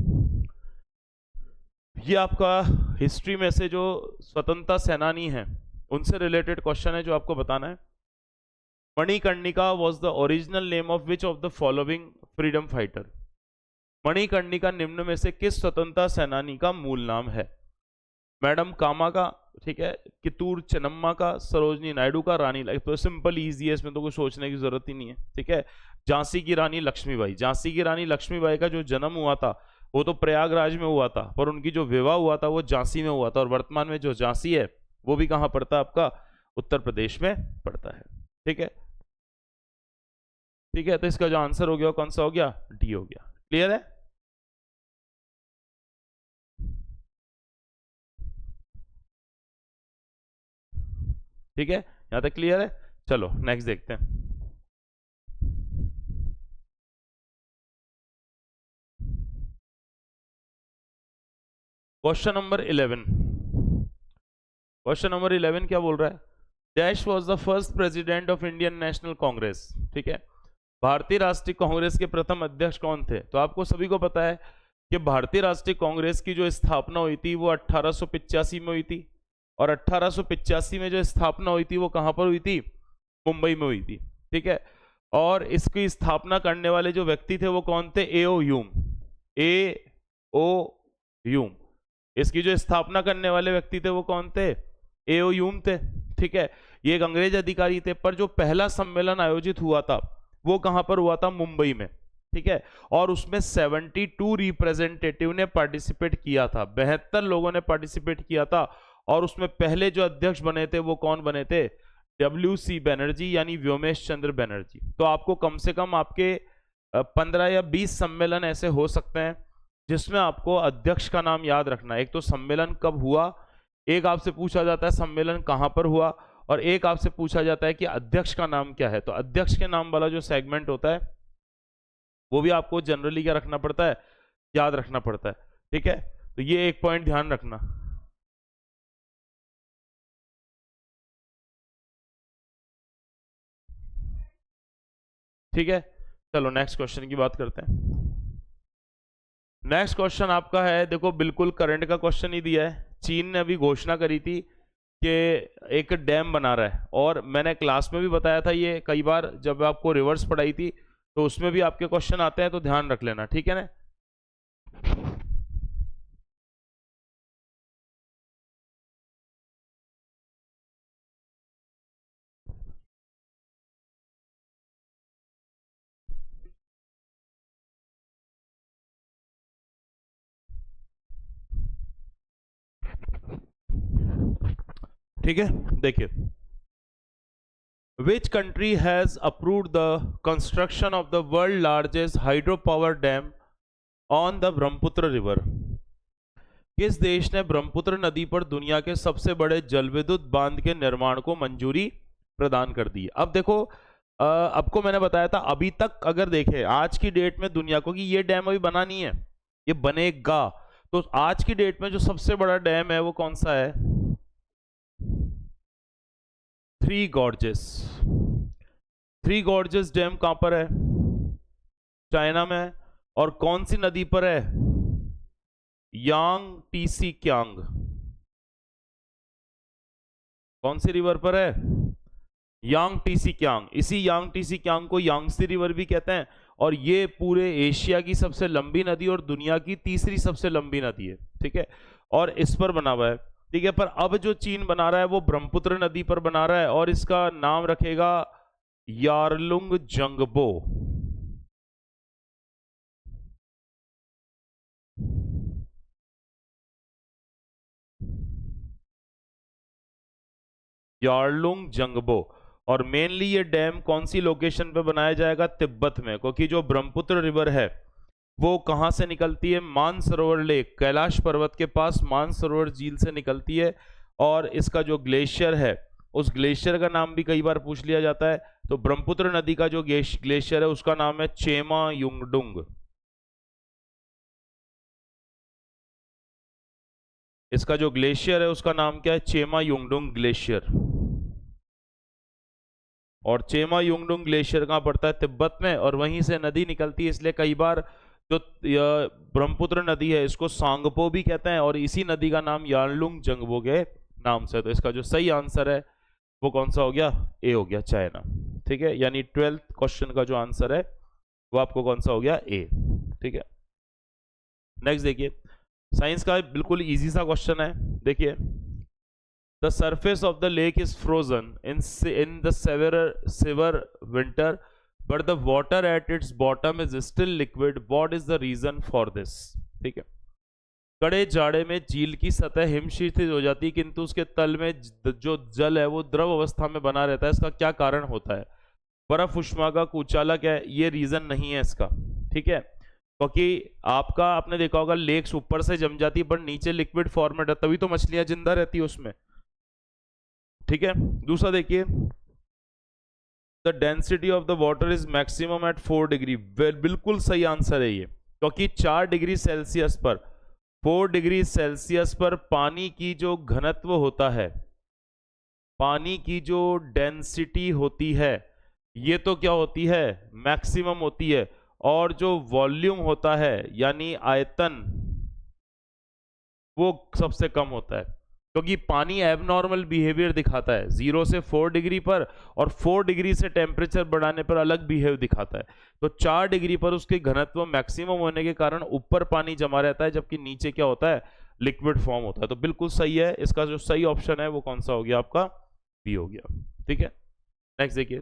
ये आपका हिस्ट्री में से जो स्वतंत्रता सेनानी हैं उनसे रिलेटेड क्वेश्चन है जो आपको बताना है। Manikarnika was the original name of which of the following freedom fighter? Manikarnika निम्न में से किस स्वतंत्रता सेनानी का मूल नाम है? मैडम कामा का, ठीक है, कितूर चेन्नम्मा का, सरोजनी नायडू का, रानी तो सिंपल इजी है, इसमें तो कुछ सोचने की जरूरत ही नहीं है, ठीक है। झांसी की रानी लक्ष्मीबाई, झांसी की रानी लक्ष्मीबाई का जो जन्म हुआ था वो तो प्रयागराज में हुआ था, पर उनकी जो विवाह हुआ था वो झांसी में हुआ था, और वर्तमान में जो झांसी है वो भी कहाँ पड़ता है आपका? उत्तर प्रदेश में पड़ता है, ठीक है। ठीक है, तो इसका जो आंसर हो गया कौन सा हो गया? डी हो गया। क्लियर है? ठीक है, यहां तक क्लियर है? चलो नेक्स्ट देखते हैं। Question number 11। क्वेश्चन नंबर 11 क्या बोल रहा है? Dash was the first president of Indian national Congress. ठीक है, भारतीय राष्ट्रीय कांग्रेस के प्रथम अध्यक्ष कौन थे? तो आपको सभी को पता है कि भारतीय राष्ट्रीय कांग्रेस की जो स्थापना हुई थी वो 1885 में हुई थी, और 1885 में जो स्थापना हुई थी वो कहां पर हुई थी? मुंबई में हुई थी, ठीक है। और इसकी स्थापना करने वाले जो व्यक्ति थे वो कौन थे? ए.ओ. ह्यूम। ए.ओ. ह्यूम, इसकी जो स्थापना करने वाले व्यक्ति थे वो कौन थे? ए.ओ. ह्यूम थे, ठीक है। ये एक अंग्रेज अधिकारी थे, पर जो पहला सम्मेलन आयोजित हुआ था वो कहां पर हुआ था? मुंबई में, ठीक है। और उसमें 72 रिप्रेजेंटेटिव ने पार्टिसिपेट किया था, 72 लोगों ने पार्टिसिपेट किया था, और उसमें पहले जो अध्यक्ष बने थे वो कौन बने थे? WC बनर्जी, यानी व्योमेश चंद्र बनर्जी। तो आपको कम से कम आपके 15 या 20 सम्मेलन ऐसे हो सकते हैं जिसमें आपको अध्यक्ष का नाम याद रखना है। एक तो सम्मेलन कब हुआ, एक आपसे पूछा जाता है सम्मेलन कहां पर हुआ, और एक आपसे पूछा जाता है कि अध्यक्ष का नाम क्या है। तो अध्यक्ष के नाम वाला जो सेगमेंट होता है वो भी आपको जनरली क्या रखना पड़ता है? याद रखना पड़ता है, ठीक है। तो ये एक पॉइंट ध्यान रखना। ठीक है, चलो नेक्स्ट क्वेश्चन की बात करते हैं। नेक्स्ट क्वेश्चन आपका है, देखो बिल्कुल करंट का क्वेश्चन ही दिया है। चीन ने अभी घोषणा करी थी कि एक डैम बना रहा है, और मैंने क्लास में भी बताया था ये कई बार जब आपको रिवर्स पढ़ाई थी, तो उसमें भी आपके क्वेश्चन आते हैं, तो ध्यान रख लेना, ठीक है ना। ठीक है, देखिए, Which country has approved the construction of the world largest hydropower dam on the Brahmaputra river? किस देश ने ब्रह्मपुत्र नदी पर दुनिया के सबसे बड़े जलविद्युत बांध के निर्माण को मंजूरी प्रदान कर दी? अब देखो, आपको मैंने बताया था अभी तक अगर देखें आज की डेट में दुनिया को, कि ये डैम अभी बना नहीं है, ये बनेगा। तो आज की डेट में जो सबसे बड़ा डैम है वो कौन सा है? Three gorges. Three gorges dam कहां पर है? चाइना में है। और कौन सी नदी पर है? यांग टीसी क्यांग। कौन सी रिवर पर है? यांग टीसी क्यांग। इसी यांग टीसी क्यांग को यांगसी रिवर भी कहते हैं, और ये पूरे एशिया की सबसे लंबी नदी और दुनिया की तीसरी सबसे लंबी नदी है, ठीक है। और इस पर बना हुआ है, ठीक है। पर अब जो चीन बना रहा है वो ब्रह्मपुत्र नदी पर बना रहा है, और इसका नाम रखेगा यारलुंग जंगबो। यारलुंग जंगबो। और मेनली ये डैम कौन सी लोकेशन पे बनाया जाएगा? तिब्बत में, क्योंकि जो ब्रह्मपुत्र रिवर है वो कहां से निकलती है? मानसरोवर लेक, कैलाश पर्वत के पास मानसरोवर झील से निकलती है। और इसका जो ग्लेशियर है उस ग्लेशियर का नाम भी कई बार पूछ लिया जाता है। तो ब्रह्मपुत्र नदी का जो ग्लेशियर है उसका नाम है चेमा युंगडुंग। इसका जो ग्लेशियर है उसका नाम क्या है? चेमा युंगडुंग ग्लेशियर। और चेमा युंगडुंग ग्लेशियर कहाँ पड़ता है? तिब्बत में, और वहीं से नदी निकलती है। इसलिए कई बार जो ब्रह्मपुत्र नदी है इसको सांगपो भी कहते हैं, और इसी नदी का नाम यारलुंग जंगबो के नाम से। तो इसका जो सही आंसर है वो कौन सा हो गया? ए हो गया, चाइना, ठीक है। यानी 12th क्वेश्चन का जो आंसर है वो आपको कौन सा हो गया? ए, ठीक है। नेक्स्ट देखिए, साइंस का बिल्कुल इजी सा क्वेश्चन है, देखिए, the surface of the lake is frozen in the severe winter but the water at its bottom is still liquid, what is the reason for this. ठीक है, कड़े जाड़े में झील की सतह हिमशीतल हो जाती है किंतु उसके तल में जो जल है वो द्रव अवस्था में बना रहता है, इसका क्या कारण होता है। बर्फ उष्मा का कुचालक है, ये रीजन नहीं है इसका। ठीक है, क्योंकि आपका आपने देखा होगा लेक्स ऊपर से जम जाती है पर नीचे लिक्विड फॉर्मेट है, तभी तो मछलियां जिंदा रहती है उसमें। ठीक है, दूसरा देखिए, the density of the water is maximum at 4 degree, बिल्कुल सही आंसर है ये, क्योंकि 4 डिग्री सेल्सियस पर 4 डिग्री सेल्सियस पर पानी की जो घनत्व होता है, पानी की जो डेंसिटी होती है, ये तो क्या होती है, मैक्सिमम होती है, और जो वॉल्यूम होता है यानी आयतन वो सबसे कम होता है, क्योंकि पानी एबनॉर्मल बिहेवियर दिखाता है 0 से 4 डिग्री पर, और 4 डिग्री से टेम्परेचर बढ़ाने पर अलग बिहेव दिखाता है। तो 4 डिग्री पर उसके घनत्व मैक्सिमम होने के कारण ऊपर पानी जमा रहता है, जबकि नीचे क्या होता है, लिक्विड फॉर्म होता है। तो बिल्कुल सही है, इसका जो सही ऑप्शन है वो कौन सा हो गया आपका, बी हो गया। ठीक है, नेक्स्ट देखिए,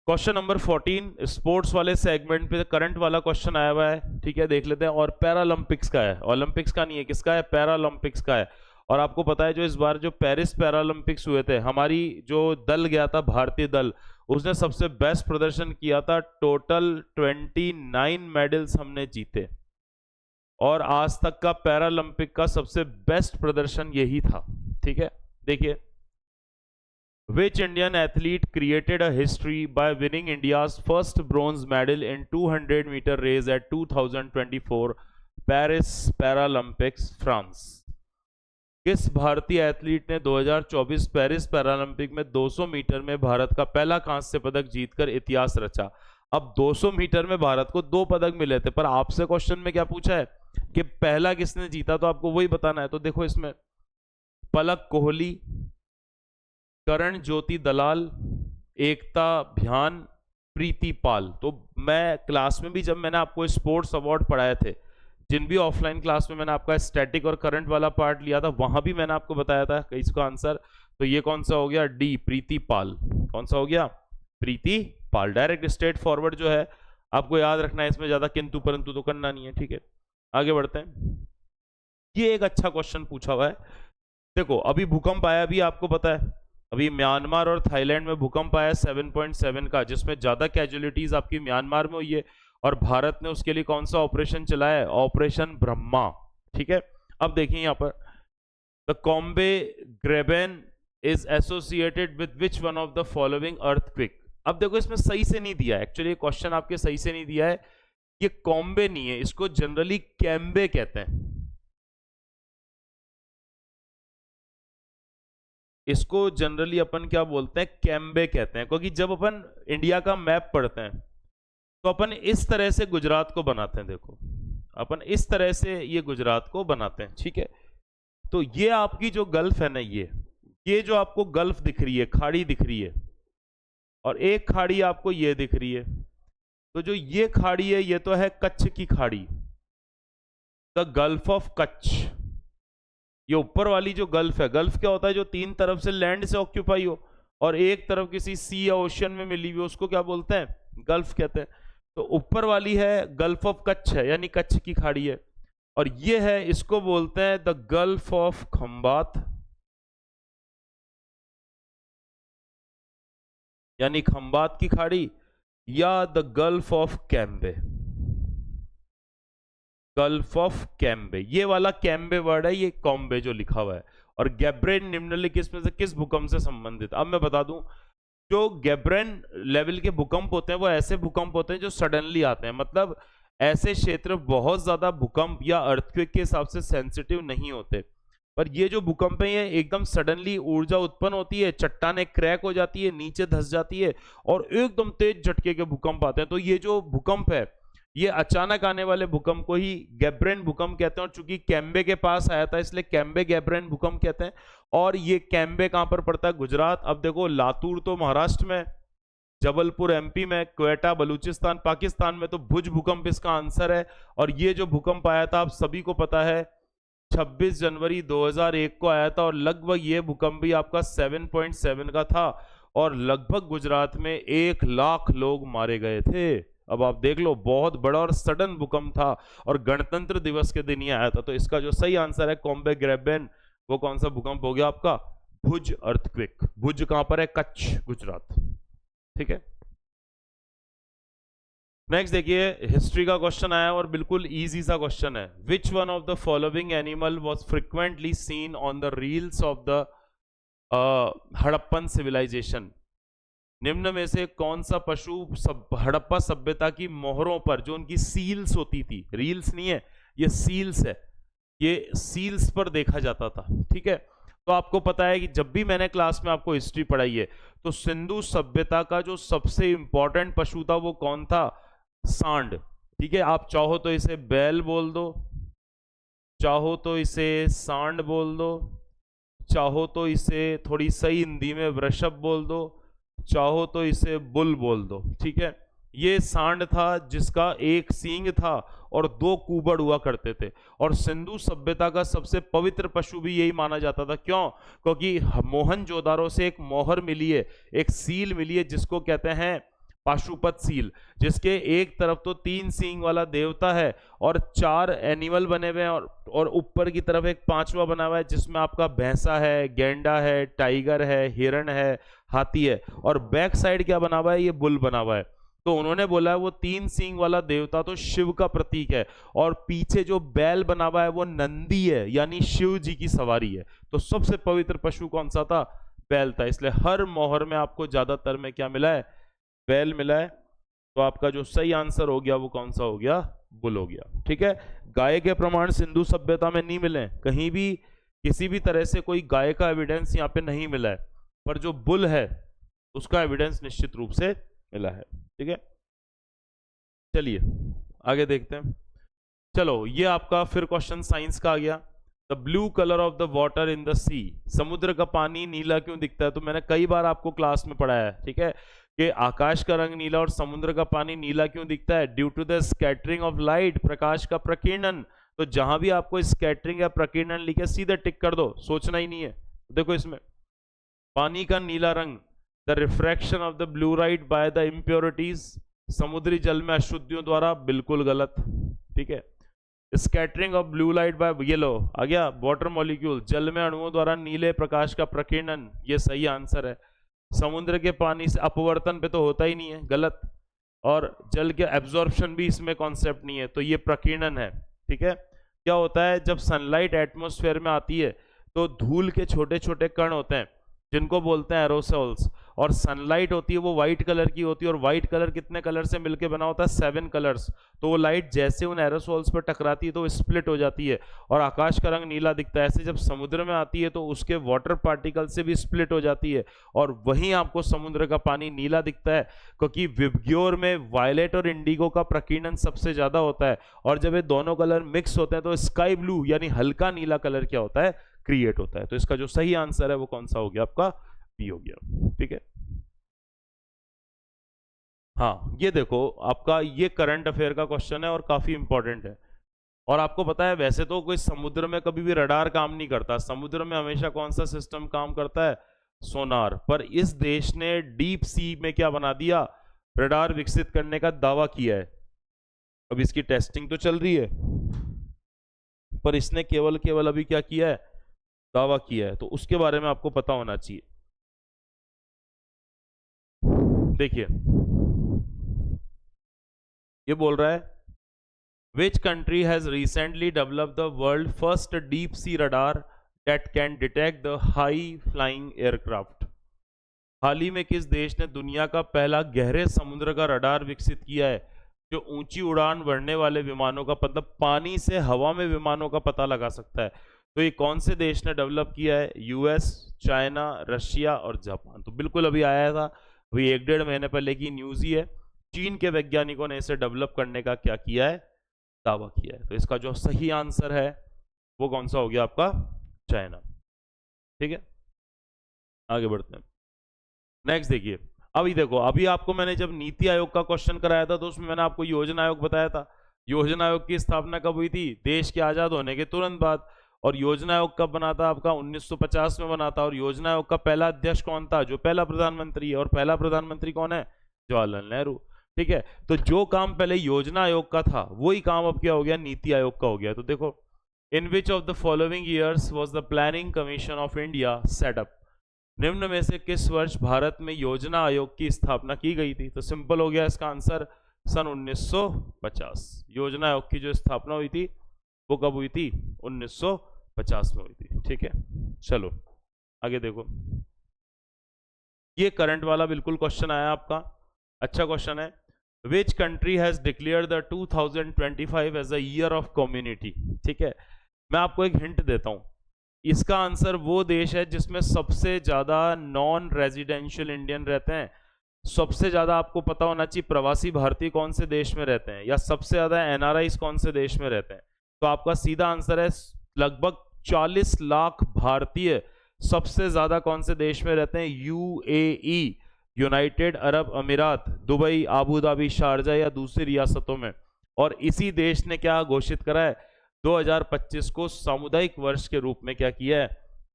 क्वेश्चन नंबर 14 स्पोर्ट्स वाले सेगमेंट पे करंट वाला क्वेश्चन आया हुआ है। ठीक है, देख लेते हैं, और पैरालंपिक्स का है, ओलंपिक्स का नहीं है, किसका है, पैरालंपिक्स का है। और आपको पता है जो इस बार जो पेरिस पैरालंपिक्स हुए थे, हमारी जो दल गया था, भारतीय दल, उसने सबसे बेस्ट प्रदर्शन किया था, टोटल 29 मेडल्स हमने जीते, और आज तक का पैरालंपिक का सबसे बेस्ट प्रदर्शन यही था। ठीक है, देखिए, Which Indian athlete created a history by winning India's first bronze medal in 200-meter race at 2024 Paris Paralympics, France? किस भारतीय एथलीट ने 2024 पेरिस पैरालंपिक में 200 मीटर में भारत का पहला कांस्य पदक जीतकर इतिहास रचा। अब 200 मीटर में भारत को 2 पदक मिले थे, पर आपसे क्वेश्चन में क्या पूछा है कि पहला किसने जीता, तो आपको वही बताना है। तो देखो इसमें पलक कोहली, करण ज्योति दलाल, एकता भ्यान, प्रीति पाल। तो मैं क्लास में भी जब मैंने आपको स्पोर्ट्स अवार्ड पढ़ाए थे, जिन भी ऑफलाइन क्लास में मैंने आपका स्टैटिक और करंट वाला पार्ट लिया था, वहां भी मैंने आपको बताया था कि इसका आंसर, तो ये कौन सा हो गया, डी, प्रीति पाल। कौन सा हो गया, प्रीति पाल। डायरेक्ट स्ट्रेट फॉरवर्ड जो है आपको याद रखना है, इसमें ज्यादा किंतु परंतु तो करना नहीं है। ठीक है, आगे बढ़ते हैं। ये एक अच्छा क्वेश्चन पूछा हुआ है, देखो, अभी भूकंप आया, भी आपको पता है, अभी म्यांमार और थाईलैंड में भूकंप आया 7.7 का, जिसमें ज्यादा कैजुअलिटीज आपकी म्यांमार में हुई है, और भारत ने उसके लिए कौन सा ऑपरेशन चलाया है, ऑपरेशन ब्रह्मा। ठीक है, अब देखिए यहां पर, the Cambay graben is associated with which one of the following earthquake. अब देखो इसमें सही से नहीं दिया है, एक्चुअली क्वेश्चन आपके सही से नहीं दिया है, ये कॉम्बे नहीं है, इसको जनरली कैम्बे कहते हैं। इसको जनरली अपन क्या बोलते हैं, कैम्बे कहते हैं, क्योंकि जब अपन इंडिया का मैप पढ़ते हैं तो अपन इस तरह से गुजरात को बनाते हैं। देखो, अपन इस तरह से ये गुजरात को बनाते हैं। ठीक है, तो ये आपकी जो गल्फ है ना, ये जो आपको गल्फ दिख रही है, खाड़ी दिख रही है, और एक खाड़ी आपको ये दिख रही है, तो जो ये खाड़ी है ये तो है कच्छ की खाड़ी, द गल्फ ऑफ कच्छ। ये ऊपर वाली जो गल्फ है, गल्फ क्या होता है, जो 3 तरफ से लैंड से ऑक्यूपाई हो और एक तरफ किसी सी या ओशियन में मिली हुई, उसको क्या बोलते हैं, गल्फ कहते हैं। तो ऊपर वाली है गल्फ ऑफ कच्छ है, यानी कच्छ की खाड़ी है, और ये है, इसको बोलते हैं द गल्फ ऑफ खंबात, यानी खंबात की खाड़ी, या the gulf of Cambay, gulf of Cambay. ये वाला कैम्बे वर्ड है, ये कॉम्बे जो लिखा हुआ है। और गैब्रेन निम्नलिखित इसमें से किस भूकंप से संबंधित। अब मैं बता दूं, जो गैब्रेन लेवल के भूकंप होते हैं वो ऐसे भूकंप होते हैं जो सडनली आते हैं, मतलब ऐसे क्षेत्र बहुत ज्यादा भूकंप या अर्थक्वेक के हिसाब से सेंसिटिव नहीं होते, पर ये जो भूकंप है ये एकदम सडनली ऊर्जा उत्पन्न होती है, चट्टानें क्रैक हो जाती है, नीचे धंस जाती है, और एकदम तेज झटके के भूकंप आते हैं। तो ये जो भूकंप है, ये अचानक आने वाले भूकंप को ही गैब्रेन भूकंप कहते हैं, और चूंकि कैम्बे के पास आया था इसलिए कैम्बे गैब्रेन भूकंप कहते हैं। और ये कैम्बे कहां पर पड़ता है, गुजरात। अब देखो, लातूर तो महाराष्ट्र में, जबलपुर एमपी में, क्वेटा बलूचिस्तान पाकिस्तान में। तो भुज भूकंप इसका आंसर है। और ये जो भूकंप आया था आप सभी को पता है 26 जनवरी 2001 को आया था, और लगभग ये भूकंप भी आपका 7.7 का था, और लगभग गुजरात में 1 लाख लोग मारे गए थे। अब आप देख लो, बहुत बड़ा और सडन भूकंप था, और गणतंत्र दिवस के दिन ही आया था। तो इसका जो सही आंसर है कॉम्बे ग्रेबेन, वो कौन सा भूकंप हो गया आपका? भुज अर्थक्वेक। भुज कहां पर है? कच्छ, गुजरात। ठीक है, नेक्स्ट देखिए, हिस्ट्री का क्वेश्चन आया और बिल्कुल इजी सा क्वेश्चन है। Which one of the following animal was frequently seen on the reels of the Harappan civilization? निम्न में से कौन सा पशु हड़प्पा सभ्यता की मोहरों पर, जो उनकी सील्स होती थी, रील्स नहीं है ये सील्स है, ये सील्स पर देखा जाता था। ठीक है, तो आपको पता है कि जब भी मैंने क्लास में आपको हिस्ट्री पढ़ाई है तो सिंधु सभ्यता का जो सबसे इंपॉर्टेंट पशु था वो कौन था? सांड। ठीक है, आप चाहो तो इसे बैल बोल दो, चाहो तो इसे सांड बोल दो, चाहो तो इसे थोड़ी सही हिंदी में वृषभ बोल दो, चाहो तो इसे बुल बोल दो। ठीक है, ये सांड था जिसका एक सींग था और 2 कुबड़ हुआ करते थे, और सिंधु सभ्यता का सबसे पवित्र पशु भी यही माना जाता था। क्यों? क्योंकि मोहनजोदारो से एक मोहर मिली है, एक सील मिली है जिसको कहते हैं पाशुपत सील, जिसके एक तरफ तो 3 सींग वाला देवता है और 4 एनिमल बने हुए हैं, और ऊपर की तरफ एक 5वां बना हुआ है जिसमें आपका भैंसा है, गेंडा है, टाइगर है, हिरण है, हाथी है, और बैक साइड क्या बना हुआ है? ये बुल बना हुआ है। तो उन्होंने बोला है वो 3 सींग वाला देवता तो शिव का प्रतीक है, और पीछे जो बैल बना हुआ है वो नंदी है, यानी शिव जी की सवारी है। तो सबसे पवित्र पशु कौन सा था? बैल था। इसलिए हर मोहर में आपको ज्यादातर में क्या मिला है? बैल मिला है। तो आपका जो सही आंसर हो गया वो कौन सा हो गया? बुल हो गया। ठीक है, गाय के प्रमाण सिंधु सभ्यता में नहीं मिले, कहीं भी किसी भी तरह से कोई गाय का एविडेंस यहाँ पे नहीं मिला है, पर जो बुल है उसका एविडेंस निश्चित रूप से मिला है। ठीक है, चलिए आगे देखते हैं। चलो, ये आपका फिर क्वेश्चन साइंस का आ गया। The blue colour of the water in the sea, समुद्र का पानी नीला क्यों दिखता है? तो मैंने कई बार आपको क्लास में पढ़ाया है, ठीक है, कि आकाश का रंग नीला और समुद्र का पानी नीला क्यों दिखता है? Due to the scattering of light, प्रकाश का प्रकीर्णन। तो जहां भी आपको स्कैटरिंग या प्रकीर्णन लिखे सीधे टिक कर दो, सोचना ही नहीं है। देखो इसमें पानी का नीला रंग, the refraction of the blue light by the impurities, समुद्री जल में अशुद्धियों द्वारा, बिल्कुल गलत। ठीक है, scattering of blue light by, ये लो आ गया, वाटर मॉलिक्यूल, जल में अणुओं द्वारा नीले प्रकाश का प्रकीर्णन, ये सही आंसर है। समुद्र के पानी से अपवर्तन पे तो होता ही नहीं है, गलत। और जल के एब्जॉर्प्शन भी इसमें कॉन्सेप्ट नहीं है, तो ये प्रकीर्णन है। ठीक है, क्या होता है जब सनलाइट एटमॉस्फेयर में आती है तो धूल के छोटे छोटे कण होते हैं जिनको बोलते हैं एरोसोल्स, और सनलाइट होती है वो व्हाइट कलर की होती है, और व्हाइट कलर कितने कलर से मिलकर बना होता है? 7 कलर्स। तो वो लाइट जैसे उन एरोसोल्स पर टकराती है तो वो स्प्लिट हो जाती है और आकाश का रंग नीला दिखता है। ऐसे जब समुद्र में आती है तो उसके वाटर पार्टिकल से भी स्प्लिट हो जाती है, और वहीं आपको समुद्र का पानी नीला दिखता है, क्योंकि विबग्योर में वायलेट और इंडिगो का प्रकीर्णन सबसे ज्यादा होता है, और जब ये दोनों कलर मिक्स होते हैं तो स्काई ब्लू यानी हल्का नीला कलर क्या होता है? क्रिएट होता है। तो इसका जो सही आंसर है वो कौन सा हो गया आपका? बी हो गया। ठीक है, हाँ ये देखो आपका ये करंट अफेयर का क्वेश्चन है और काफी इंपॉर्टेंट है। और आपको पता है वैसे तो कोई समुद्र में कभी भी रडार काम नहीं करता, समुद्र में हमेशा कौन सा सिस्टम काम करता है? सोनार। पर इस देश ने डीप सी में क्या बना दिया? रडार विकसित करने का दावा किया है। अब इसकी टेस्टिंग तो चल रही है, पर इसने केवल केवल अभी क्या किया है? दावा किया है। तो उसके बारे में आपको पता होना चाहिए। देखिए ये बोल रहा है which country has recently developed the world first deep sea radar that can detect the high flying aircraft? हाल ही में किस देश ने दुनिया का पहला गहरे समुद्र का रडार विकसित किया है जो ऊंची उड़ान भरने वाले विमानों का, मतलब पानी से हवा में विमानों का पता लगा सकता है? तो ये कौन से देश ने डेवलप किया है? यूएस, चाइना, रशिया और जापान। तो बिल्कुल अभी आया था, अभी 1-1.5 महीने पहले की न्यूज ही है। चीन के वैज्ञानिकों ने इसे डेवलप करने का क्या किया है? दावा किया है। तो इसका जो सही आंसर है वो कौन सा हो गया आपका? चाइना। ठीक है, आगे बढ़ते हैं। नेक्स्ट देखिए, अभी देखो, अभी आपको मैंने जब नीति आयोग का क्वेश्चन कराया था तो उसमें मैंने आपको योजना आयोग बताया था। योजना आयोग की स्थापना कब हुई थी? देश के आजाद होने के तुरंत बाद। और योजना आयोग कब बना था आपका? 1950 में बना था। और योजना आयोग का पहला अध्यक्ष कौन था? जो पहला प्रधानमंत्री है। और पहला प्रधानमंत्री कौन है? जवाहरलाल नेहरू। ठीक है, तो जो काम पहले योजना आयोग का था वही काम अब क्या हो गया? नीति आयोग का हो गया। तो देखो, in which of the following years was the planning commission of India set up? निम्न में से किस वर्ष भारत में योजना आयोग की स्थापना की गई थी? तो सिंपल हो गया इसका आंसर, सन 1950। योजना आयोग की जो स्थापना हुई थी वो कब हुई थी? 1950 में हुई थी। ठीक है, चलो आगे देखो, ये करंट वाला बिल्कुल क्वेश्चन आया आपका, अच्छा क्वेश्चन है। Which country has declare the 2025 as a year of community? ठीक है, मैं आपको एक हिंट देता हूं, इसका आंसर वो देश है जिसमें सबसे ज्यादा नॉन रेजिडेंशियल इंडियन रहते हैं। सबसे ज्यादा आपको पता होना चाहिए प्रवासी भारतीय कौन से देश में रहते हैं, या सबसे ज्यादा एनआरआई कौन से देश में रहते हैं। तो आपका सीधा आंसर है लगभग 40 लाख भारतीय सबसे ज्यादा कौन से देश में रहते हैं? यूएई, यूनाइटेड अरब अमीरात, दुबई, आबू धाबी, शारजा या दूसरी रियासतों में। और इसी देश ने क्या घोषित करा है? 2025 को सामुदायिक वर्ष के रूप में क्या किया है?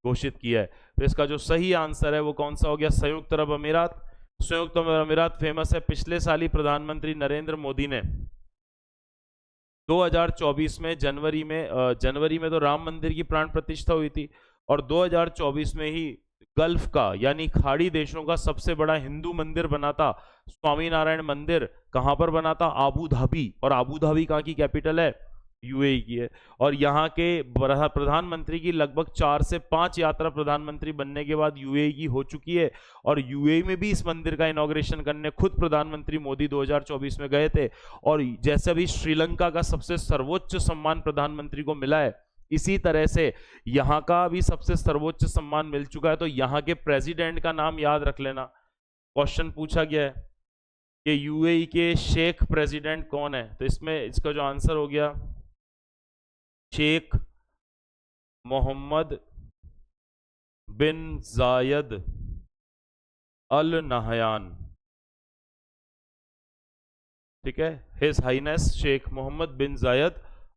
घोषित किया है। तो इसका जो सही आंसर है वो कौन सा हो गया? संयुक्त अरब अमीरात। संयुक्त अरब अमीरात फेमस है, पिछले साल ही प्रधानमंत्री नरेंद्र मोदी ने 2024 में जनवरी में तो राम मंदिर की प्राण प्रतिष्ठा हुई थी, और 2024 में ही गल्फ का यानी खाड़ी देशों का सबसे बड़ा हिंदू मंदिर बना था, स्वामीनारायण मंदिर। कहां पर बना था? Abu Dhabi. और आबू धाबी कहां की कैपिटल है? यूएई की है। और यहाँ के प्रधानमंत्री की लगभग 4 से 5 यात्रा प्रधानमंत्री बनने के बाद यूएई की हो चुकी है। और यूएई में भी इस मंदिर का इनॉग्रेशन करने खुद प्रधानमंत्री मोदी 2024 में गए थे। और जैसे अभी श्रीलंका का सबसे सर्वोच्च सम्मान प्रधानमंत्री को मिला है, इसी तरह से यहाँ का भी सबसे सर्वोच्च सम्मान मिल चुका है। तो यहाँ के प्रेसिडेंट का नाम याद रख लेना, क्वेश्चन पूछा गया है कि यूएई के शेख प्रेसिडेंट कौन है? तो इसमें इसका जो आंसर हो गया Sheikh Mohammed bin Zayed Al Nahyan. ठीक है, his highness Sheikh Mohammed bin Zayed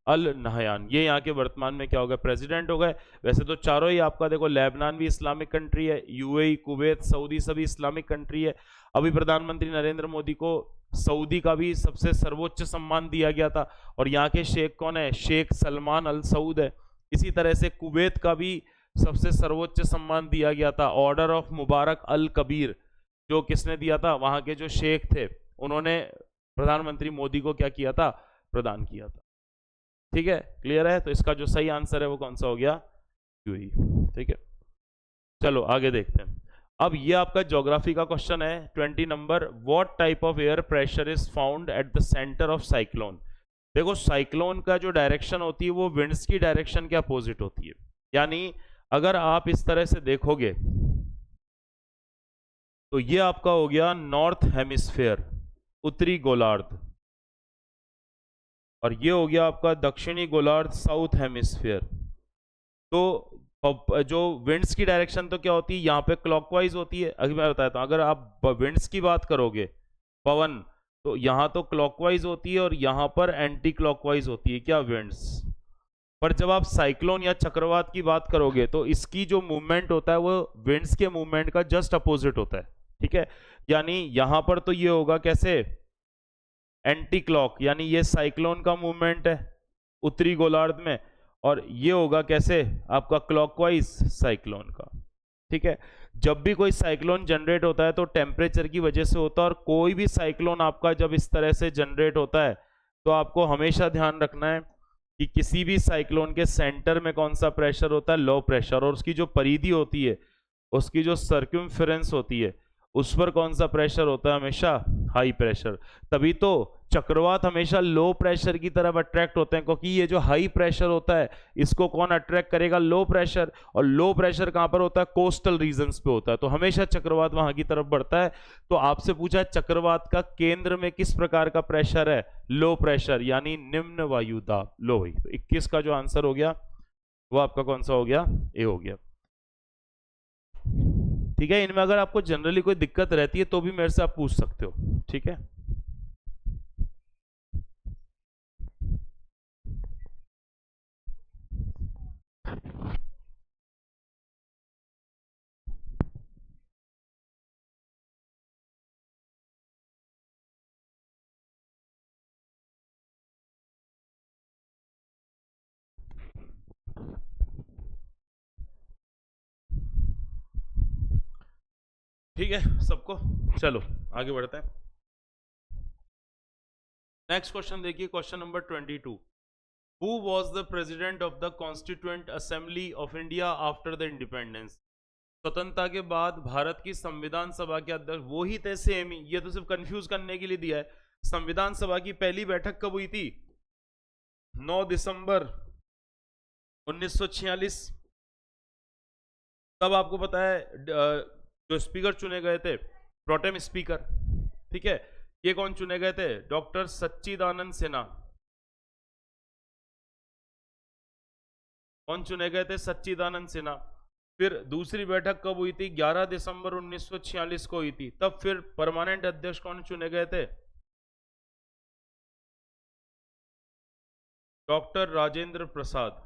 Al Nahyan, ये यहाँ के वर्तमान में क्या हो गए? प्रेसिडेंट हो गए। वैसे तो चारों ही आपका देखो, लेबनान भी इस्लामिक कंट्री है, यूएई, कुवैत, सऊदी सभी इस्लामिक कंट्री है। अभी प्रधानमंत्री नरेंद्र मोदी को सऊदी का भी सबसे सर्वोच्च सम्मान दिया गया था, और यहाँ के शेख कौन है? शेख सलमान अल सऊद है। इसी तरह से कुवैत का भी सबसे सर्वोच्च सम्मान दिया गया था, ऑर्डर ऑफ मुबारक अल कबीर, जो किसने दिया था? वहां के जो शेख थे उन्होंने प्रधानमंत्री मोदी को क्या किया था? प्रदान किया था। ठीक है, क्लियर है? तो इसका जो सही आंसर है वो कौन सा हो गया? यूएई। ठीक है, चलो आगे देखते हैं। अब ये आपका ज्योग्राफी का क्वेश्चन है 20 number. What type of air pressure is found at the centre of cyclone? देखो, साइक्लोन का जो डायरेक्शन होती है वो विंड्स की डायरेक्शन के अपोजिट होती है। यानी अगर आप इस तरह से देखोगे तो ये आपका हो गया नॉर्थ हेमिस्फेयर, उत्तरी गोलार्ध, और ये हो गया आपका दक्षिणी गोलार्ध, साउथ हेमिस्फेयर। तो जो विंड्स की डायरेक्शन तो क्या होती है? यहाँ पे क्लॉकवाइज होती है। अभी मैं बताता हूँ, अगर आप विंड्स की बात करोगे, पवन, तो यहाँ तो क्लॉकवाइज होती है और यहाँ पर एंटी क्लॉकवाइज होती है क्या? विंड्स। पर जब आप साइक्लोन या चक्रवात की बात करोगे तो इसकी जो मूवमेंट होता है वो विंड्स के मूवमेंट का जस्ट अपोजिट होता है। ठीक है, यानी यहां पर तो ये होगा कैसे? एंटी क्लॉक, यानी ये साइक्लोन का मूवमेंट है उत्तरी गोलार्ध में, और ये होगा कैसे? आपका क्लॉकवाइज साइक्लोन का। ठीक है, जब भी कोई साइक्लोन जनरेट होता है तो टेम्परेचर की वजह से होता है, और कोई भी साइक्लोन आपका जब इस तरह से जनरेट होता है तो आपको हमेशा ध्यान रखना है कि किसी भी साइक्लोन के सेंटर में कौन सा प्रेशर होता है? Low pressure. और उसकी जो परिधि होती है, उसकी जो सर्क्यूम्फेरेंस होती है, उस पर कौन सा प्रेशर होता है? हमेशा हाई प्रेशर। तभी तो चक्रवात हमेशा लो प्रेशर की तरफ अट्रैक्ट होते हैं, क्योंकि ये जो हाई प्रेशर होता है इसको कौन अट्रैक्ट करेगा? Low pressure. और लो प्रेशर कहां पर होता है? कोस्टल रीजन्स पे होता है, तो हमेशा चक्रवात वहां की तरफ बढ़ता है। तो आपसे पूछा चक्रवात का केंद्र में किस प्रकार का प्रेशर है? लो प्रेशर, यानी निम्न वायु दाब, लो ही। तो 21 का जो आंसर हो गया वो आपका कौन सा हो गया? ए हो गया। ठीक है, इनमें अगर आपको जनरली कोई दिक्कत रहती है तो भी मेरे से आप पूछ सकते हो, ठीक है। ठीक है सबको, चलो आगे बढ़ते हैं। नेक्स्ट क्वेश्चन देखिए, question number 22। Who was the president of the constituent assembly of India after the independence? स्वतंत्रता के बाद भारत की संविधान सभा के अध्यक्ष वो ही थे, सेम ही, ये तो सिर्फ कंफ्यूज करने के लिए दिया है। संविधान सभा की पहली बैठक कब हुई थी? 9 दिसंबर 1946। तब आपको पता है जो स्पीकर चुने गए थे, प्रोटेम स्पीकर, ठीक है, ये कौन चुने गए थे? डॉक्टर सच्चिदानंद सिन्हा। कौन चुने गए थे? सच्चिदानंद सिन्हा। फिर दूसरी बैठक कब हुई थी? 11 दिसंबर 1946 को हुई थी। तब फिर परमानेंट अध्यक्ष कौन चुने गए थे? डॉक्टर राजेंद्र प्रसाद।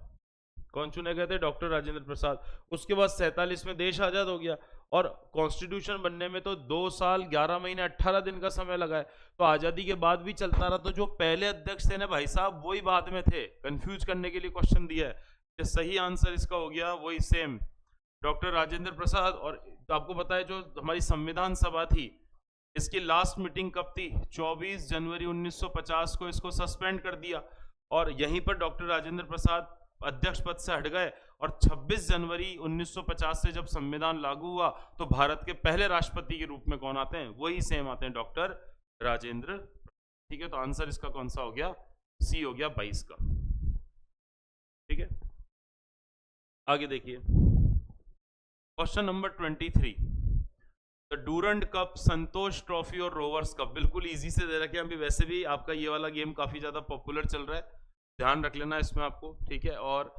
कौन चुने गए थे? डॉक्टर राजेंद्र प्रसाद। उसके बाद 47 में देश आजाद हो गया और कॉन्स्टिट्यूशन बनने में तो 2 साल 11 महीने 18 दिन का समय लगा है, तो आजादी के बाद भी चलता रहा। तो जो पहले अध्यक्ष थे ना भाई साहब, वही बाद में थे। कंफ्यूज करने के लिए क्वेश्चन दिया है। तो सही आंसर इसका हो गया वही सेम, डॉक्टर राजेंद्र प्रसाद। और तो आपको पता है जो हमारी संविधान सभा थी, इसकी लास्ट मीटिंग कब थी? 24 जनवरी 1950 को इसको सस्पेंड कर दिया और यहीं पर डॉक्टर राजेंद्र प्रसाद अध्यक्ष पद से हट गए। और 26 जनवरी 1950 से जब संविधान लागू हुआ तो भारत के पहले राष्ट्रपति के रूप में कौन आते हैं? वही सेम आते हैं, डॉक्टर राजेंद्र। ठीक है, तो आंसर इसका कौन सा हो गया? सी हो गया 22 का। ठीक है, आगे देखिए question number 23। The Durand cup, Santosh trophy और रोवर्स कप बिल्कुल इजी से दे रखे हैं। अभी वैसे भी आपका ये वाला गेम काफी ज्यादा पॉपुलर चल रहा है, ध्यान रख लेना इसमें आपको, ठीक है। और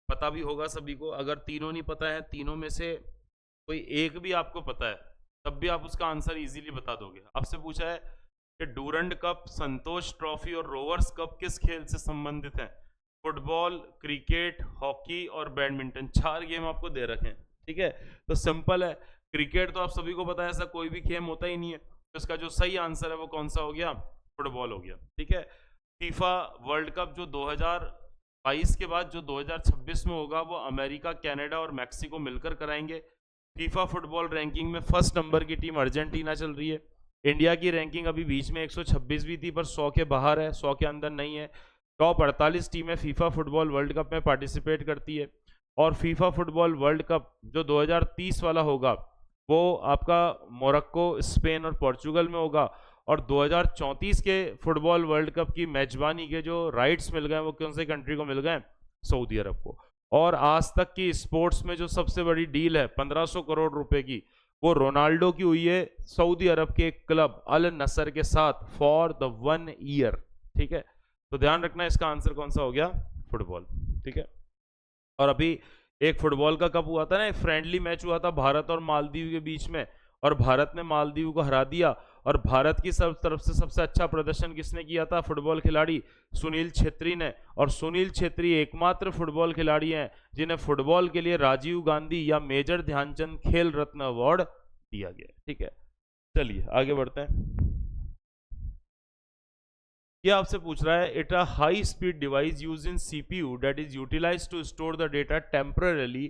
पता भी होगा सभी को। अगर तीनों नहीं पता है, तीनों में से कोई एक भी आपको पता है, तब भी आप उसका आंसर इजीली बता दोगे। आपसे पूछा है कि डूरंड कप, संतोष ट्रॉफी और रोवर्स कप किस खेल से संबंधित हैं? फुटबॉल, क्रिकेट, हॉकी और बैडमिंटन, 4 गेम आपको दे रखे हैं, ठीक है। तो सिंपल है, क्रिकेट तो आप सभी को पता है, ऐसा कोई भी गेम होता ही नहीं है। तो इसका जो सही आंसर है वो कौन सा हो गया? फुटबॉल हो गया, ठीक है। फीफा वर्ल्ड कप जो 2022 के बाद जो 2026 में होगा, वो अमेरिका, कनाडा और मैक्सिको मिलकर कराएंगे। फीफा फुटबॉल रैंकिंग में फर्स्ट नंबर की टीम अर्जेंटीना चल रही है। इंडिया की रैंकिंग अभी बीच में 126वीं थी, पर 100 के बाहर है, 100 के अंदर नहीं है। टॉप 48 टीमें फीफा फुटबॉल वर्ल्ड कप में पार्टिसिपेट करती है। और फीफा फुटबॉल वर्ल्ड कप जो 2030 वाला होगा, वो आपका मोरक्को, स्पेन और पोर्चुगल में होगा। और 2034 के फुटबॉल वर्ल्ड कप की मेजबानी के जो राइट्स मिल गए, वो कौन से कंट्री को मिल गए? सऊदी अरब को। और आज तक की स्पोर्ट्स में जो सबसे बड़ी डील है 1500 करोड़ रुपए की, वो रोनाल्डो की हुई है सऊदी अरब के क्लब अल नसर के साथ फॉर द 1 ईयर, ठीक है। तो ध्यान रखना, इसका आंसर कौन सा हो गया? फुटबॉल, ठीक है। और अभी एक फुटबॉल का कप हुआ था ना, एक फ्रेंडली मैच हुआ था भारत और मालदीव के बीच में, और भारत ने मालदीव को हरा दिया। और भारत की सब तरफ से सबसे अच्छा प्रदर्शन किसने किया था? फुटबॉल खिलाड़ी सुनील छेत्री ने। और सुनील छेत्री एकमात्र फुटबॉल खिलाड़ी हैं जिन्हें फुटबॉल के लिए राजीव गांधी या मेजर ध्यानचंद खेल रत्न अवार्ड दिया गया, ठीक है। चलिए आगे बढ़ते हैं। ये आपसे पूछ रहा है, it a high speed device use in CPU that is utilized to store the data temporarily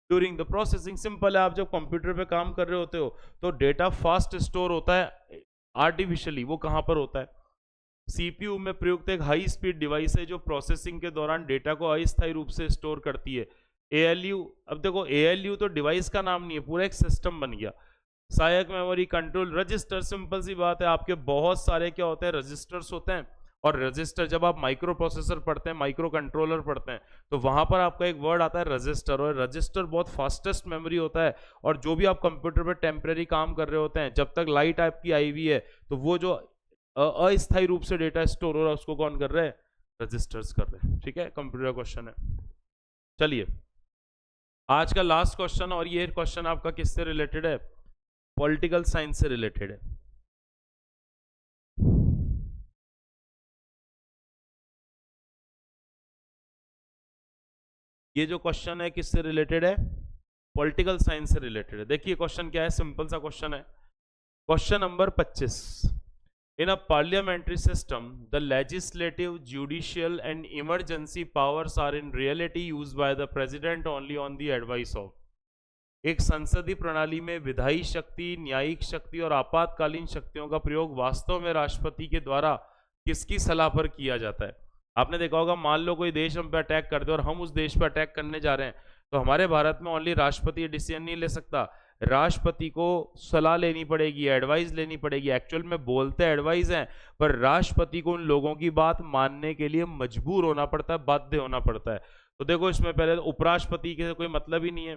during the processing. Simple है, आप जब कंप्यूटर पे काम कर रहे होते हो तो डेटा फास्ट स्टोर होता है आर्टिफिशियली। वो कहाँ पर होता है? सीपीयू में प्रयुक्त एक हाई स्पीड डिवाइस है जो प्रोसेसिंग के दौरान डेटा को अस्थायी रूप से स्टोर करती है। एएलयू, अब देखो एएलयू तो डिवाइस का नाम नहीं है, पूरा एक सिस्टम बन गया। सहायक मेमोरी, कंट्रोल रजिस्टर, सिंपल सी बात है, आपके बहुत सारे क्या होते हैं? रजिस्टर्स होते हैं। और रजिस्टर, जब आप माइक्रो प्रोसेसर पढ़ते हैं, माइक्रो कंट्रोलर पढ़ते हैं, तो वहां पर आपका एक वर्ड आता है रजिस्टर। और रजिस्टर बहुत फास्टेस्ट मेमोरी होता है। और जो भी आप कंप्यूटर पर टेम्परेरी काम कर रहे होते हैं, जब तक लाइट आपकी आई हुई है, तो वो जो अस्थायी रूप से डेटा स्टोर हो रहा है, उसको कौन कर रहे हैं? रजिस्टर्स कर रहे हैं, ठीक है। कंप्यूटर क्वेश्चन है। चलिए आज का लास्ट क्वेश्चन, और ये क्वेश्चन आपका किससे रिलेटेड है? पॉलिटिकल साइंस से रिलेटेड है। ये जो क्वेश्चन है किससे रिलेटेड है? पॉलिटिकल साइंस से रिलेटेड है। देखिए क्वेश्चन क्या है, सिंपल सा क्वेश्चन है। Question number 25। In a parliamentary system, the legislative, judicial and emergency powers are in reality used by the president only on the advice of। एक संसदीय प्रणाली में विधायी शक्ति, न्यायिक शक्ति और आपातकालीन शक्तियों का प्रयोग वास्तव में राष्ट्रपति के द्वारा किसकी सलाह पर किया जाता है? आपने देखा होगा, मान लो कोई देश हम पे अटैक कर दे और हम उस देश पर अटैक करने जा रहे हैं, तो हमारे भारत में ओनली राष्ट्रपति डिसीजन नहीं ले सकता, राष्ट्रपति को सलाह लेनी पड़ेगी, एडवाइस लेनी पड़ेगी। एक्चुअल में बोलते एडवाइस हैं, पर राष्ट्रपति को उन लोगों की बात मानने के लिए मजबूर होना पड़ता है, बाध्य होना पड़ता है। तो देखो इसमें पहले उपराष्ट्रपति के कोई मतलब ही नहीं है,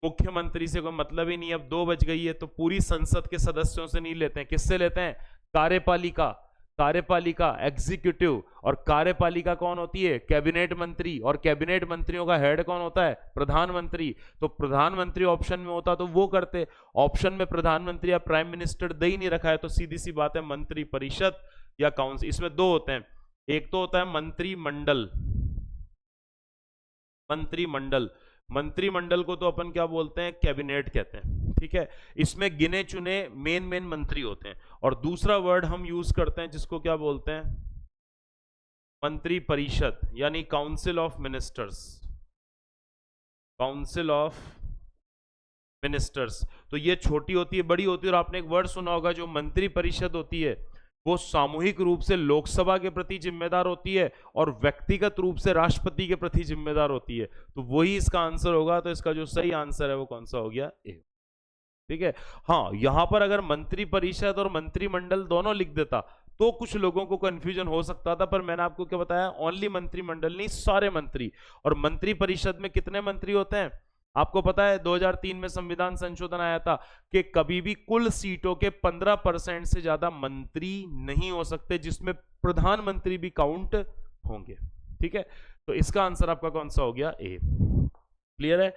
मुख्यमंत्री से कोई मतलब ही नहीं है। अब 2 बज गई है तो पूरी संसद के सदस्यों से नहीं लेते हैं, किससे लेते हैं? कार्यपालिका। कार्यपालिका एग्जीक्यूटिव, और कार्यपालिका कौन होती है? कैबिनेट मंत्री, और कैबिनेट मंत्रियों का हेड कौन होता है? प्रधानमंत्री। तो प्रधानमंत्री ऑप्शन में होता तो वो करते, ऑप्शन में प्रधानमंत्री या प्राइम मिनिस्टर दे ही नहीं रखा है, तो सीधी सी बात है मंत्री परिषद या काउंसिल। इसमें 2 होते हैं, एक तो होता है मंत्रिमंडल। मंत्रिमंडल, मंत्रिमंडल को तो अपन क्या बोलते हैं? कैबिनेट कहते हैं, ठीक है। इसमें गिने चुने मेन मंत्री होते हैं। और दूसरा वर्ड हम यूज करते हैं जिसको क्या बोलते हैं? मंत्री परिषद, यानी council of ministers. Council of ministers. तो ये छोटी होती है, बड़ी होती है। और आपने एक वर्ड सुना होगा, जो मंत्री परिषद होती है वो सामूहिक रूप से लोकसभा के प्रति जिम्मेदार होती है और व्यक्तिगत रूप से राष्ट्रपति के प्रति जिम्मेदार होती है। तो वही इसका आंसर होगा। तो इसका जो सही आंसर है वो कौन सा हो गया? ए, ठीक है। हाँ, यहां पर अगर मंत्री परिषद और मंत्रिमंडल दोनों लिख देता तो कुछ लोगों को कंफ्यूजन हो सकता था, पर मैंने आपको क्या बताया? ओनली मंत्रिमंडल नहीं, सारे मंत्री। और मंत्री परिषद में कितने मंत्री होते हैं? आपको पता है 2003 में संविधान संशोधन आया था कि कभी भी कुल सीटों के 15% से ज्यादा मंत्री नहीं हो सकते, जिसमें प्रधानमंत्री भी काउंट होंगे, ठीक है। तो इसका आंसर आपका कौन सा हो गया? ए। क्लियर है?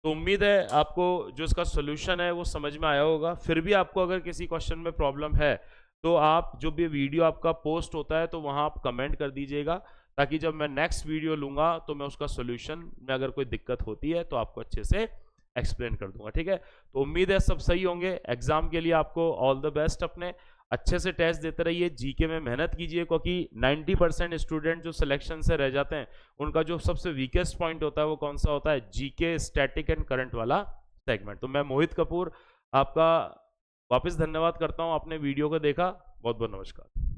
तो उम्मीद है आपको जो इसका सॉल्यूशन है वो समझ में आया होगा। फिर भी आपको अगर किसी क्वेश्चन में प्रॉब्लम है तो आप जो भी वीडियो आपका पोस्ट होता है तो वहां आप कमेंट कर दीजिएगा, ताकि जब मैं नेक्स्ट वीडियो लूंगा तो मैं उसका सॉल्यूशन में अगर कोई दिक्कत होती है तो आपको अच्छे से एक्सप्लेन कर दूंगा, ठीक है। तो उम्मीद है सब सही होंगे। एग्जाम के लिए आपको ऑल द बेस्ट। अपने अच्छे से टेस्ट देते रहिए, जीके में मेहनत कीजिए, क्योंकि 90% स्टूडेंट जो सिलेक्शन से रह जाते हैं उनका जो सबसे वीकेस्ट पॉइंट होता है वो कौन सा होता है? जीके, स्टैटिक एंड करंट वाला सेगमेंट। तो मैं मोहित कपूर आपका वापस धन्यवाद करता हूं, आपने वीडियो को देखा। बहुत बहुत नमस्कार।